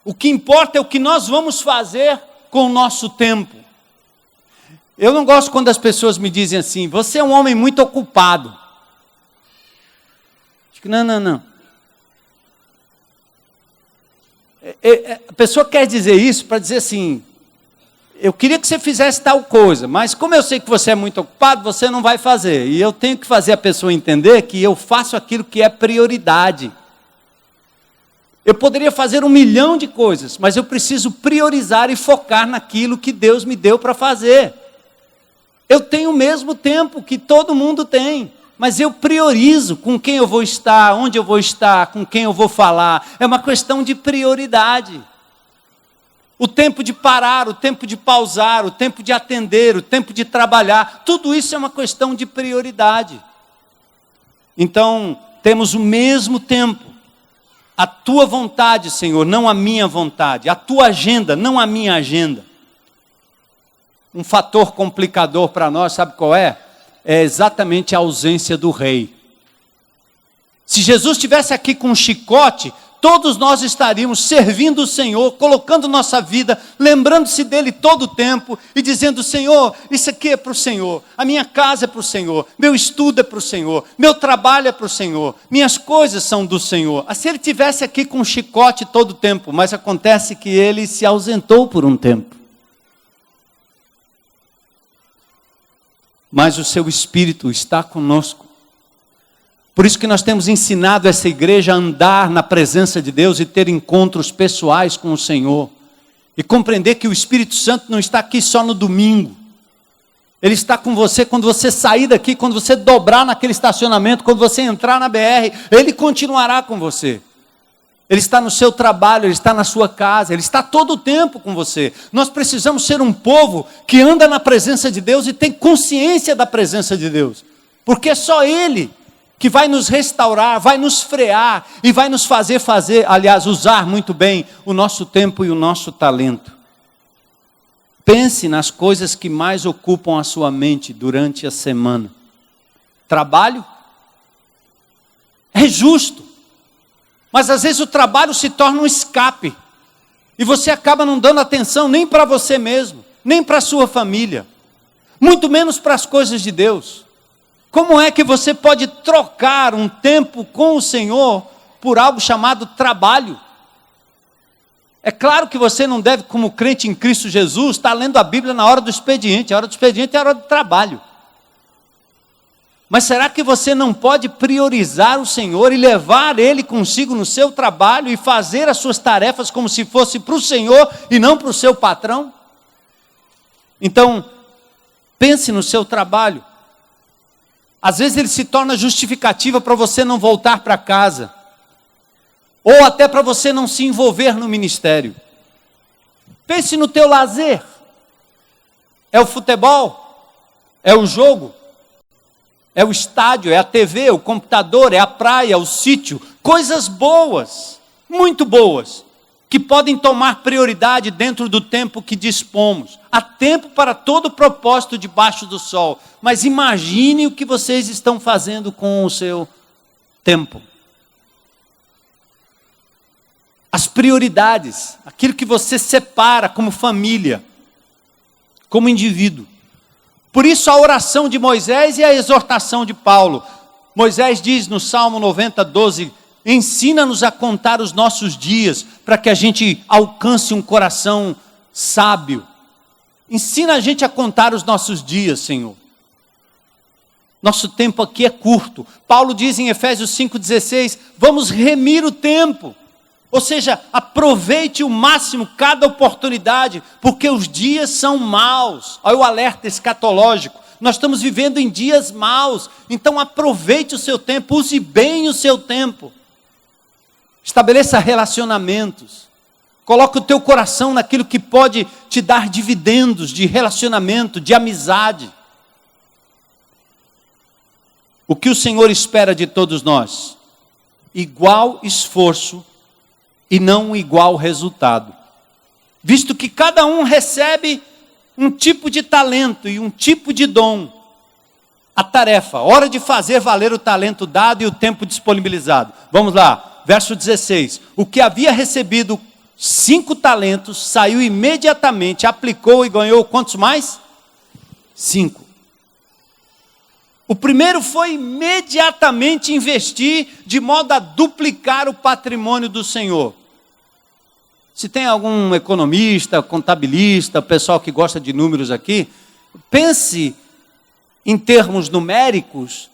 O que importa é o que nós vamos fazer com o nosso tempo. Eu não gosto quando as pessoas me dizem assim: você é um homem muito ocupado. Não. A pessoa quer dizer isso para dizer assim: eu queria que você fizesse tal coisa, mas como eu sei que você é muito ocupado, você não vai fazer. E eu tenho que fazer a pessoa entender que eu faço aquilo que é prioridade. Eu poderia fazer 1 milhão de coisas, mas eu preciso priorizar e focar naquilo que Deus me deu para fazer. Eu tenho o mesmo tempo que todo mundo tem, mas eu priorizo com quem eu vou estar, onde eu vou estar, com quem eu vou falar. É uma questão de prioridade. O tempo de parar, o tempo de pausar, o tempo de atender, o tempo de trabalhar, tudo isso é uma questão de prioridade. Então, temos o mesmo tempo. A tua vontade, Senhor, não a minha vontade. A tua agenda, não a minha agenda. Um fator complicador para nós, sabe qual é? É exatamente a ausência do rei. Se Jesus estivesse aqui com um chicote, todos nós estaríamos servindo o Senhor, colocando nossa vida, lembrando-se dele todo o tempo e dizendo: Senhor, isso aqui é para o Senhor, a minha casa é para o Senhor, meu estudo é para o Senhor, meu trabalho é para o Senhor, minhas coisas são do Senhor. Se ele estivesse aqui com um chicote todo o tempo, mas acontece que ele se ausentou por um tempo. Mas o seu Espírito está conosco. Por isso que nós temos ensinado essa igreja a andar na presença de Deus e ter encontros pessoais com o Senhor. E compreender que o Espírito Santo não está aqui só no domingo. Ele está com você quando você sair daqui, quando você dobrar naquele estacionamento, quando você entrar na BR, Ele continuará com você. Ele está no seu trabalho, Ele está na sua casa, Ele está todo o tempo com você. Nós precisamos ser um povo que anda na presença de Deus e tem consciência da presença de Deus. Porque é só Ele que vai nos restaurar, vai nos frear e vai nos fazer, usar muito bem o nosso tempo e o nosso talento. Pense nas coisas que mais ocupam a sua mente durante a semana. Trabalho? É justo. Mas às vezes o trabalho se torna um escape. E você acaba não dando atenção nem para você mesmo, nem para a sua família. Muito menos para as coisas de Deus. Como é que você pode trocar um tempo com o Senhor por algo chamado trabalho? É claro que você não deve, como crente em Cristo Jesus, estar lendo a Bíblia na hora do expediente. A hora do expediente é a hora do trabalho. Mas será que você não pode priorizar o Senhor e levar Ele consigo no seu trabalho e fazer as suas tarefas como se fosse para o Senhor e não para o seu patrão? Então, pense no seu trabalho. Às vezes ele se torna justificativa para você não voltar para casa. Ou até para você não se envolver no ministério. Pense no teu lazer. É o futebol? É o jogo? É o estádio? É a TV? É o computador? É a praia? É o sítio? Coisas boas, muito boas, que podem tomar prioridade dentro do tempo que dispomos. Há tempo para todo propósito debaixo do sol. Mas imagine o que vocês estão fazendo com o seu tempo. as prioridades, aquilo que você separa como família, como indivíduo. Por isso a oração de Moisés e a exortação de Paulo. Moisés diz no Salmo 90, 12, ensina-nos a contar os nossos dias, para que a gente alcance um coração sábio. Ensina a gente a contar os nossos dias, Senhor. Nosso tempo aqui é curto. Paulo diz em Efésios 5,16, vamos remir o tempo. Ou seja, aproveite o máximo cada oportunidade, porque os dias são maus. Olha o alerta escatológico. Nós estamos vivendo em dias maus. Então aproveite o seu tempo, use bem o seu tempo. Estabeleça relacionamentos. Coloque o teu coração naquilo que pode te dar dividendos de relacionamento, de amizade. O que o Senhor espera de todos nós? Igual esforço e não igual resultado. Visto que cada um recebe um tipo de talento e um tipo de dom. A tarefa, hora de fazer valer o talento dado e o tempo disponibilizado. Vamos lá, verso 16. O que havia recebido 5 talentos, saiu imediatamente, aplicou e ganhou quantos mais? 5. O primeiro foi imediatamente investir de modo a duplicar o patrimônio do Senhor. Se tem algum economista, contabilista, pessoal que gosta de números aqui, pense em termos numéricos,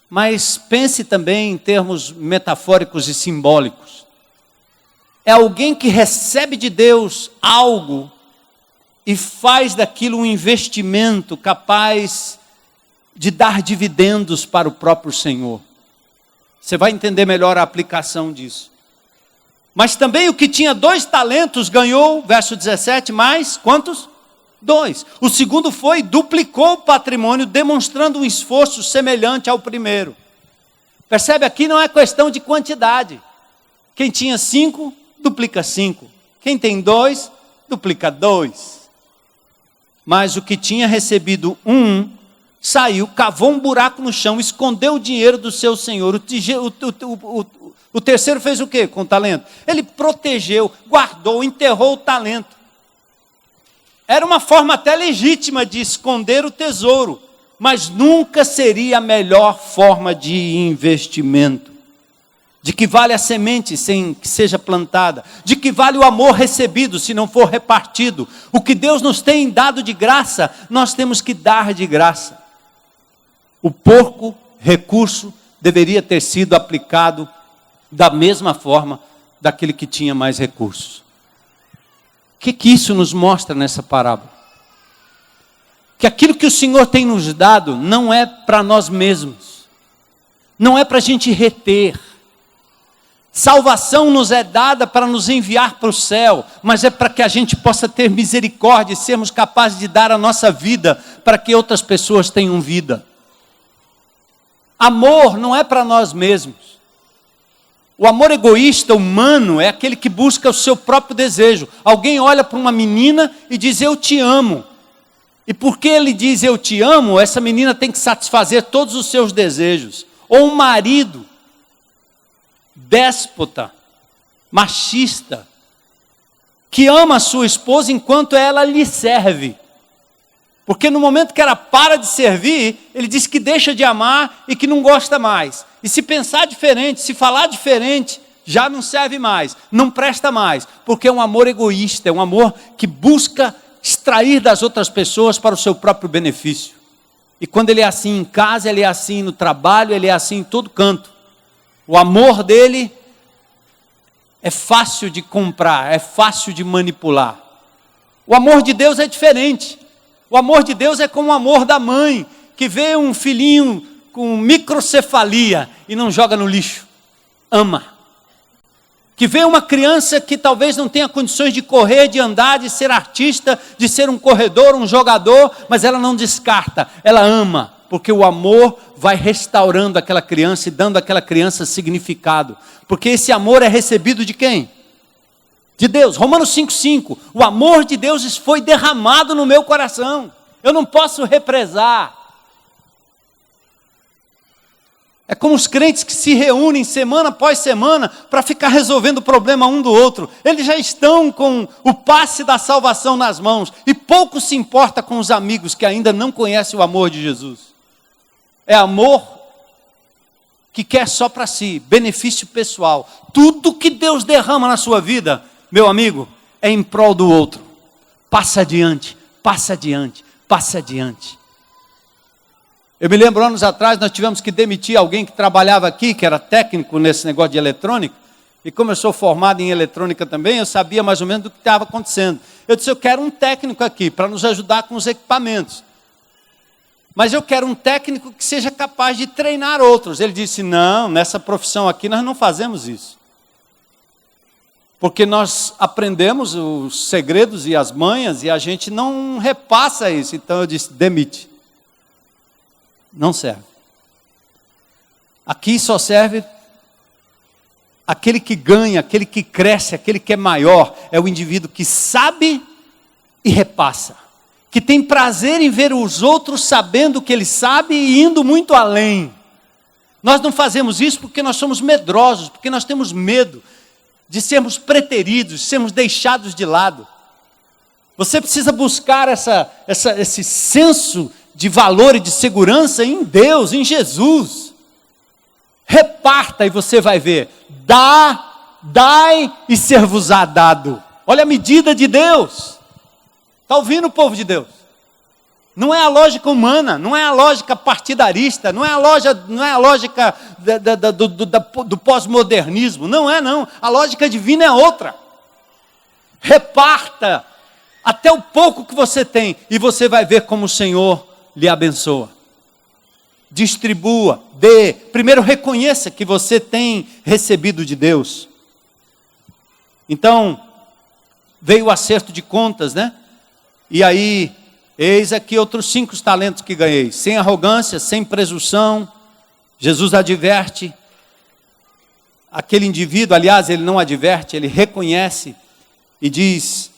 mas pense também em termos metafóricos e simbólicos. É alguém que recebe de Deus algo e faz daquilo um investimento capaz de dar dividendos para o próprio Senhor. Você vai entender melhor a aplicação disso. Mas também o que tinha 2 talentos ganhou, verso 17, mais quantos? 2. O segundo foi e duplicou o patrimônio, demonstrando um esforço semelhante ao primeiro. Percebe, aqui não é questão de quantidade. Quem tinha 5, duplica 5. Quem tem 2, duplica 2. Mas o que tinha recebido 1, saiu, cavou um buraco no chão, escondeu o dinheiro do seu senhor. O terceiro fez o quê com o talento? Ele protegeu, guardou, enterrou o talento. Era uma forma até legítima de esconder o tesouro, mas nunca seria a melhor forma de investimento. De que vale a semente sem que seja plantada, de que vale o amor recebido se não for repartido. O que Deus nos tem dado de graça, nós temos que dar de graça. O pouco recurso deveria ter sido aplicado da mesma forma daquele que tinha mais recursos. O que isso nos mostra nessa parábola? Que aquilo que o Senhor tem nos dado não é para nós mesmos, não é para a gente reter. Salvação nos é dada para nos enviar para o céu, mas é para que a gente possa ter misericórdia e sermos capazes de dar a nossa vida para que outras pessoas tenham vida. Amor não é para nós mesmos. O amor egoísta, humano, é aquele que busca o seu próprio desejo. Alguém olha para uma menina e diz, eu te amo. E porque ele diz, eu te amo, essa menina tem que satisfazer todos os seus desejos. Ou um marido, déspota, machista, que ama a sua esposa enquanto ela lhe serve. Porque no momento que ela para de servir, ele diz que deixa de amar e que não gosta mais. E se pensar diferente, se falar diferente, já não serve mais, não presta mais. Porque é um amor egoísta, é um amor que busca extrair das outras pessoas para o seu próprio benefício. E quando ele é assim em casa, ele é assim no trabalho, ele é assim em todo canto. O amor dele é fácil de comprar, é fácil de manipular. O amor de Deus é diferente. O amor de Deus é como o amor da mãe, que vê um filhinho com microcefalia e não joga no lixo. Ama. Que vê uma criança que talvez não tenha condições de correr, de andar, de ser artista, de ser um corredor, um jogador, mas ela não descarta, ela ama. Porque o amor vai restaurando aquela criança e dando àquela criança significado. Porque esse amor é recebido de quem? De Deus. Romanos 5,5. O amor de Deus foi derramado no meu coração. Eu não posso represar. É como os crentes que se reúnem semana após semana para ficar resolvendo o problema um do outro. Eles já estão com o passe da salvação nas mãos e pouco se importa com os amigos que ainda não conhecem o amor de Jesus. É amor que quer só para si, benefício pessoal. Tudo que Deus derrama na sua vida, meu amigo, é em prol do outro. Passa adiante, passa adiante, passa adiante. Eu me lembro, anos atrás, nós tivemos que demitir alguém que trabalhava aqui, que era técnico nesse negócio de eletrônica, e como eu sou formado em eletrônica também, eu sabia mais ou menos do que estava acontecendo. Eu disse, eu quero um técnico aqui, para nos ajudar com os equipamentos. Mas eu quero um técnico que seja capaz de treinar outros. Ele disse, não, nessa profissão aqui nós não fazemos isso. Porque nós aprendemos os segredos e as manhas, e a gente não repassa isso. Então eu disse, demite. Não serve. Aqui só serve aquele que ganha, aquele que cresce, aquele que é maior, é o indivíduo que sabe e repassa, que tem prazer em ver os outros sabendo o que ele sabe e indo muito além. Nós não fazemos isso porque nós somos medrosos, porque nós temos medo de sermos preteridos, de sermos deixados de lado. Você precisa buscar esse senso de valor e de segurança em Deus, em Jesus. Reparta e você vai ver. Dai e ser-vos-á dado. Olha a medida de Deus. Está ouvindo, povo de Deus? Não é a lógica humana, não é a lógica partidarista, não é a lógica do pós-modernismo, não. A lógica divina é outra. Reparta até o pouco que você tem e você vai ver como o Senhor lhe abençoa. Distribua, dê. Primeiro reconheça que você tem recebido de Deus. Então, veio o acerto de contas, né? E aí, eis aqui outros 5 talentos que ganhei. Sem arrogância, sem presunção. Jesus adverte. Aquele indivíduo, aliás, ele não adverte, ele reconhece e diz,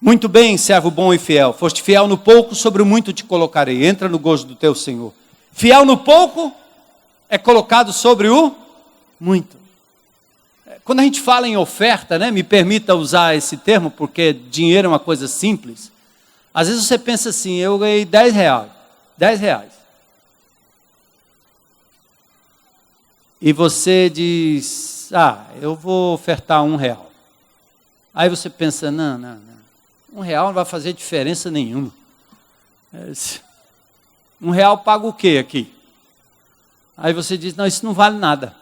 muito bem, servo bom e fiel, foste fiel no pouco, sobre o muito te colocarei, entra no gozo do teu Senhor. Fiel no pouco, é colocado sobre o muito. Quando a gente fala em oferta, né, me permita usar esse termo, porque dinheiro é uma coisa simples. Às vezes você pensa assim, eu ganhei 10 reais. 10 reais. E você diz, eu vou ofertar R$1. Aí você pensa, não. R$1 não vai fazer diferença nenhuma. R$1 paga o quê aqui? Aí você diz, não, isso não vale nada.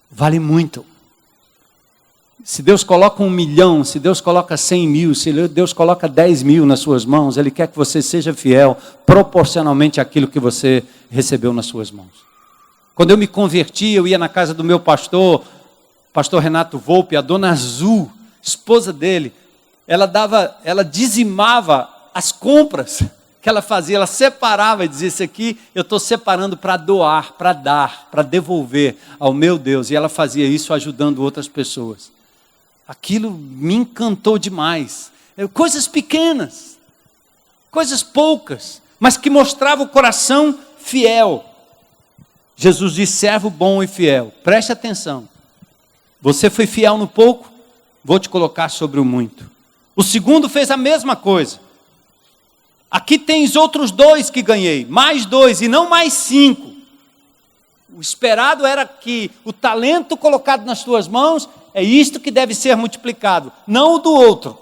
Vale muito. Se Deus coloca 1 milhão, se Deus coloca 100 mil, se Deus coloca 10 mil nas suas mãos, Ele quer que você seja fiel, proporcionalmente àquilo que você recebeu nas suas mãos. Quando eu me converti, eu ia na casa do meu pastor Renato Volpe, a dona Azul, esposa dele, ela dizimava as compras que ela fazia, ela separava e dizia, isso aqui eu estou separando para doar, para dar, para devolver ao meu Deus, e ela fazia isso ajudando outras pessoas. Aquilo me encantou demais. Coisas pequenas, coisas poucas, mas que mostravam o coração fiel. Jesus diz, servo bom e fiel, preste atenção. Você foi fiel no pouco, vou te colocar sobre o muito. O segundo fez a mesma coisa. Aqui tens outros 2 que ganhei, mais 2 e não mais 5. O esperado era que o talento colocado nas tuas mãos é isto que deve ser multiplicado, não o do outro.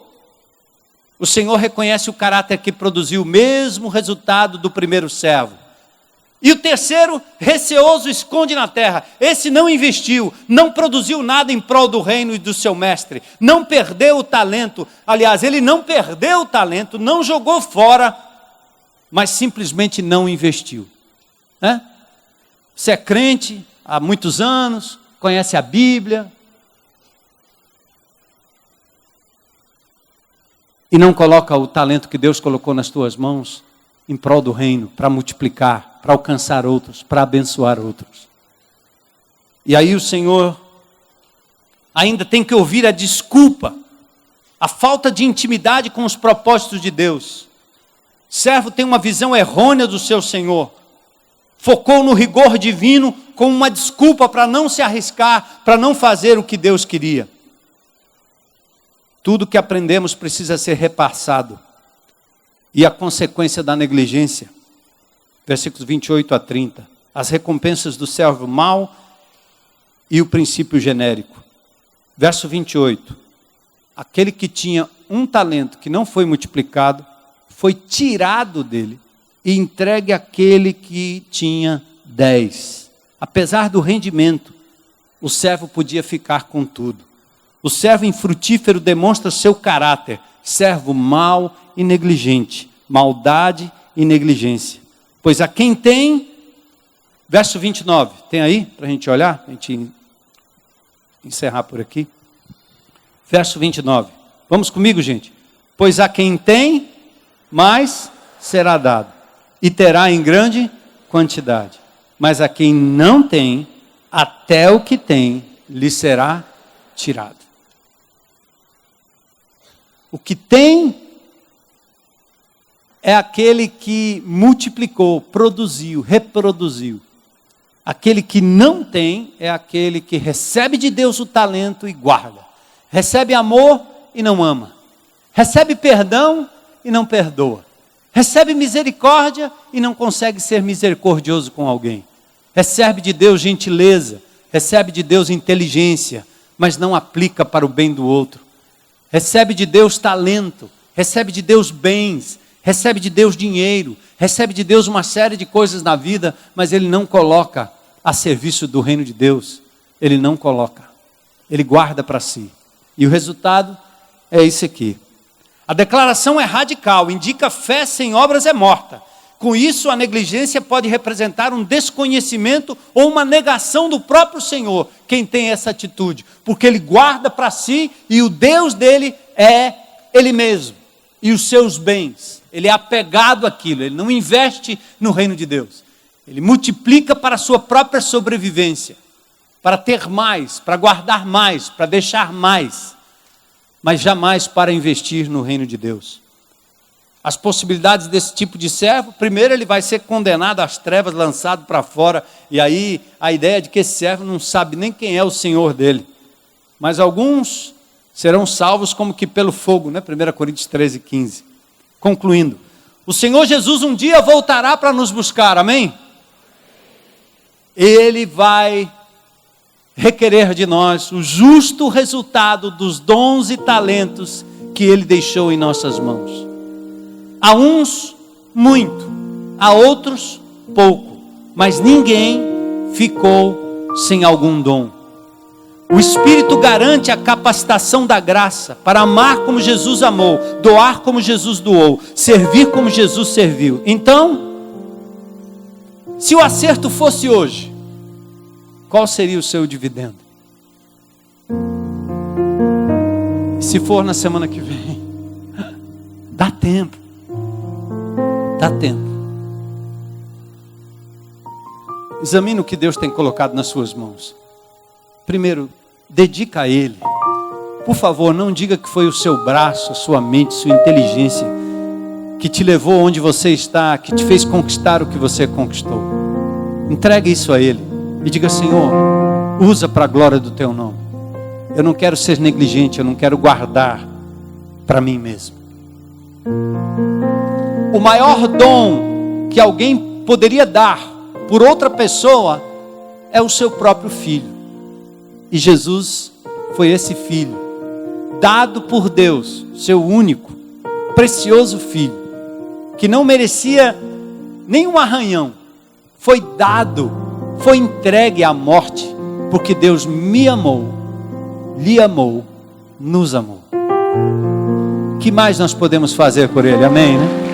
O Senhor reconhece o caráter que produziu o mesmo resultado do primeiro servo. E o terceiro, receoso, esconde na terra. Esse não investiu, não produziu nada em prol do reino e do seu mestre. Não perdeu o talento. Aliás, ele não perdeu o talento, não jogou fora, mas simplesmente não investiu. Você é crente há muitos anos, conhece a Bíblia, e não coloca o talento que Deus colocou nas tuas mãos em prol do reino, para multiplicar, para alcançar outros, para abençoar outros. E aí o Senhor ainda tem que ouvir a desculpa, a falta de intimidade com os propósitos de Deus. O servo tem uma visão errônea do seu Senhor. focou no rigor divino como uma desculpa para não se arriscar, para não fazer o que Deus queria. Tudo que aprendemos precisa ser repassado. E a consequência da negligência, versículos 28 a 30, as recompensas do servo mau e o princípio genérico. Verso 28, aquele que tinha um talento que não foi multiplicado, foi tirado dele e entregue àquele que tinha 10. Apesar do rendimento, o servo podia ficar com tudo. O servo infrutífero demonstra seu caráter, servo mau e negligente, maldade e negligência. Pois a quem tem, verso 29, tem aí para a gente olhar, para a gente encerrar por aqui. Verso 29, vamos comigo, gente? Pois a quem tem, mais será dado, e terá em grande quantidade. Mas a quem não tem, até o que tem lhe será tirado. O que tem é aquele que multiplicou, produziu, reproduziu. Aquele que não tem é aquele que recebe de Deus o talento e guarda. Recebe amor e não ama. Recebe perdão e não perdoa. Recebe misericórdia e não consegue ser misericordioso com alguém. Recebe de Deus gentileza, recebe de Deus inteligência, mas não aplica para o bem do outro. Recebe de Deus talento, recebe de Deus bens, recebe de Deus dinheiro, recebe de Deus uma série de coisas na vida, mas ele não coloca a serviço do reino de Deus. Ele não coloca, ele guarda para si. E o resultado é esse aqui. A declaração é radical, indica fé sem obras é morta. Com isso, a negligência pode representar um desconhecimento ou uma negação do próprio Senhor, quem tem essa atitude, porque ele guarda para si e o Deus dele é ele mesmo e os seus bens. Ele é apegado àquilo, ele não investe no reino de Deus. Ele multiplica para a sua própria sobrevivência, para ter mais, para guardar mais, para deixar mais, mas jamais para investir no reino de Deus. As possibilidades desse tipo de servo, primeiro ele vai ser condenado às trevas, lançado para fora, e aí a ideia de que esse servo não sabe nem quem é o Senhor dele. Mas alguns serão salvos como que pelo fogo, né? 1 Coríntios 13, 15. Concluindo, o Senhor Jesus um dia voltará para nos buscar, amém? Ele vai requerer de nós o justo resultado dos dons e talentos que Ele deixou em nossas mãos. A uns, muito, a outros, pouco, mas ninguém ficou sem algum dom. O Espírito garante a capacitação da graça para amar como Jesus amou, doar como Jesus doou, servir como Jesus serviu. Então, se o acerto fosse hoje, qual seria o seu dividendo? Se for na semana que vem, dá tempo. Dá tempo. Examine o que Deus tem colocado nas suas mãos. Primeiro, dedica a Ele. Por favor, não diga que foi o seu braço, a sua mente, sua inteligência que te levou onde você está, que te fez conquistar o que você conquistou. Entregue isso a Ele e diga: Senhor, usa para a glória do Teu nome. Eu não quero ser negligente, eu não quero guardar para mim mesmo. O maior dom que alguém poderia dar por outra pessoa é o seu próprio filho. E Jesus foi esse filho, dado por Deus, seu único, precioso filho, que não merecia nenhum arranhão, foi dado, foi entregue à morte, porque Deus me amou, lhe amou, nos amou. O que mais nós podemos fazer por Ele? Amém, né?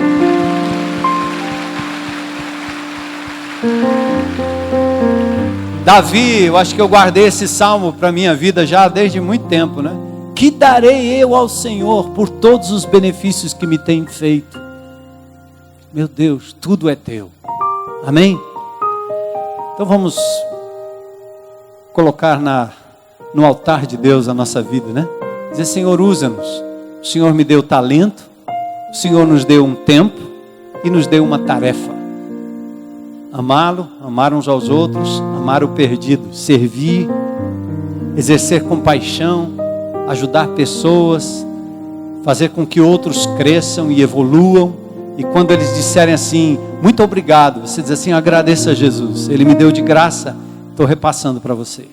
Davi, eu acho que eu guardei esse salmo para a minha vida já desde muito tempo, né? Que darei eu ao Senhor por todos os benefícios que me tem feito? Meu Deus, tudo é teu. Amém? Então vamos colocar no altar de Deus a nossa vida, né? Dizer: Senhor, usa-nos. O Senhor me deu talento, o Senhor nos deu um tempo e nos deu uma tarefa. amá-lo, amar uns aos outros, amar o perdido, servir, exercer compaixão, ajudar pessoas, fazer com que outros cresçam e evoluam. E quando eles disserem assim, muito obrigado, você diz assim, agradeço a Jesus, Ele me deu de graça, estou repassando para você.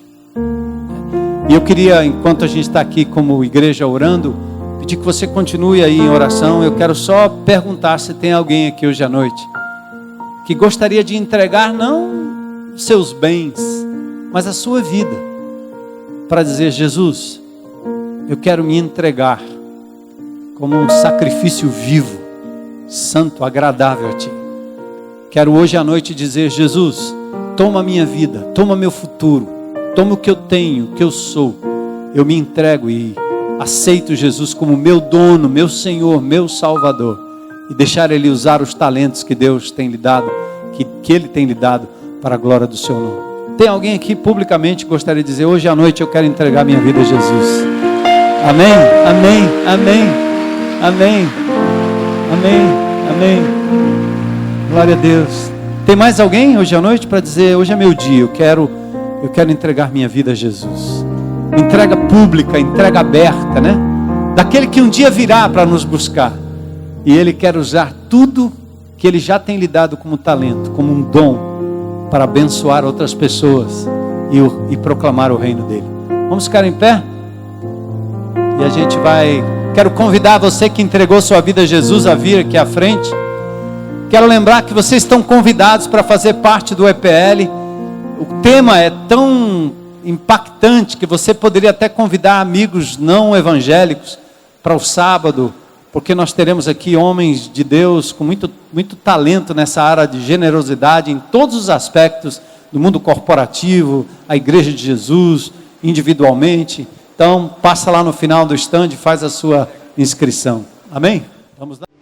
E eu queria, enquanto a gente está aqui como igreja orando, pedir que você continue aí em oração. Eu quero só perguntar se tem alguém aqui hoje à noite que gostaria de entregar não seus bens, mas a sua vida, para dizer, Jesus, eu quero me entregar como um sacrifício vivo, santo, agradável a Ti. Quero hoje à noite dizer, Jesus, toma a minha vida, toma meu futuro, toma o que eu tenho, o que eu sou. Eu me entrego e aceito Jesus como meu dono, meu Senhor, meu Salvador. E deixar Ele usar os talentos que Deus tem lhe dado, que Ele tem lhe dado para a glória do Seu nome. Tem alguém aqui publicamente que gostaria de dizer, hoje à noite eu quero entregar minha vida a Jesus? Amém, amém, amém, amém, amém, amém. Glória a Deus. Tem mais alguém hoje à noite para dizer, hoje é meu dia, eu quero entregar minha vida a Jesus? Entrega pública, entrega aberta, né? Daquele que um dia virá para nos buscar. E Ele quer usar tudo que Ele já tem lhe dado como talento, como um dom, para abençoar outras pessoas e proclamar o reino dEle. Vamos ficar em pé? E a gente vai... Quero convidar você que entregou sua vida a Jesus a vir aqui à frente. Quero lembrar que vocês estão convidados para fazer parte do EPL. O tema é tão impactante que você poderia até convidar amigos não evangélicos para o sábado, porque nós teremos aqui homens de Deus com muito talento nessa área de generosidade em todos os aspectos do mundo corporativo, a igreja de Jesus, individualmente. Então, passa lá no final do stand e faz a sua inscrição. Amém? Vamos lá.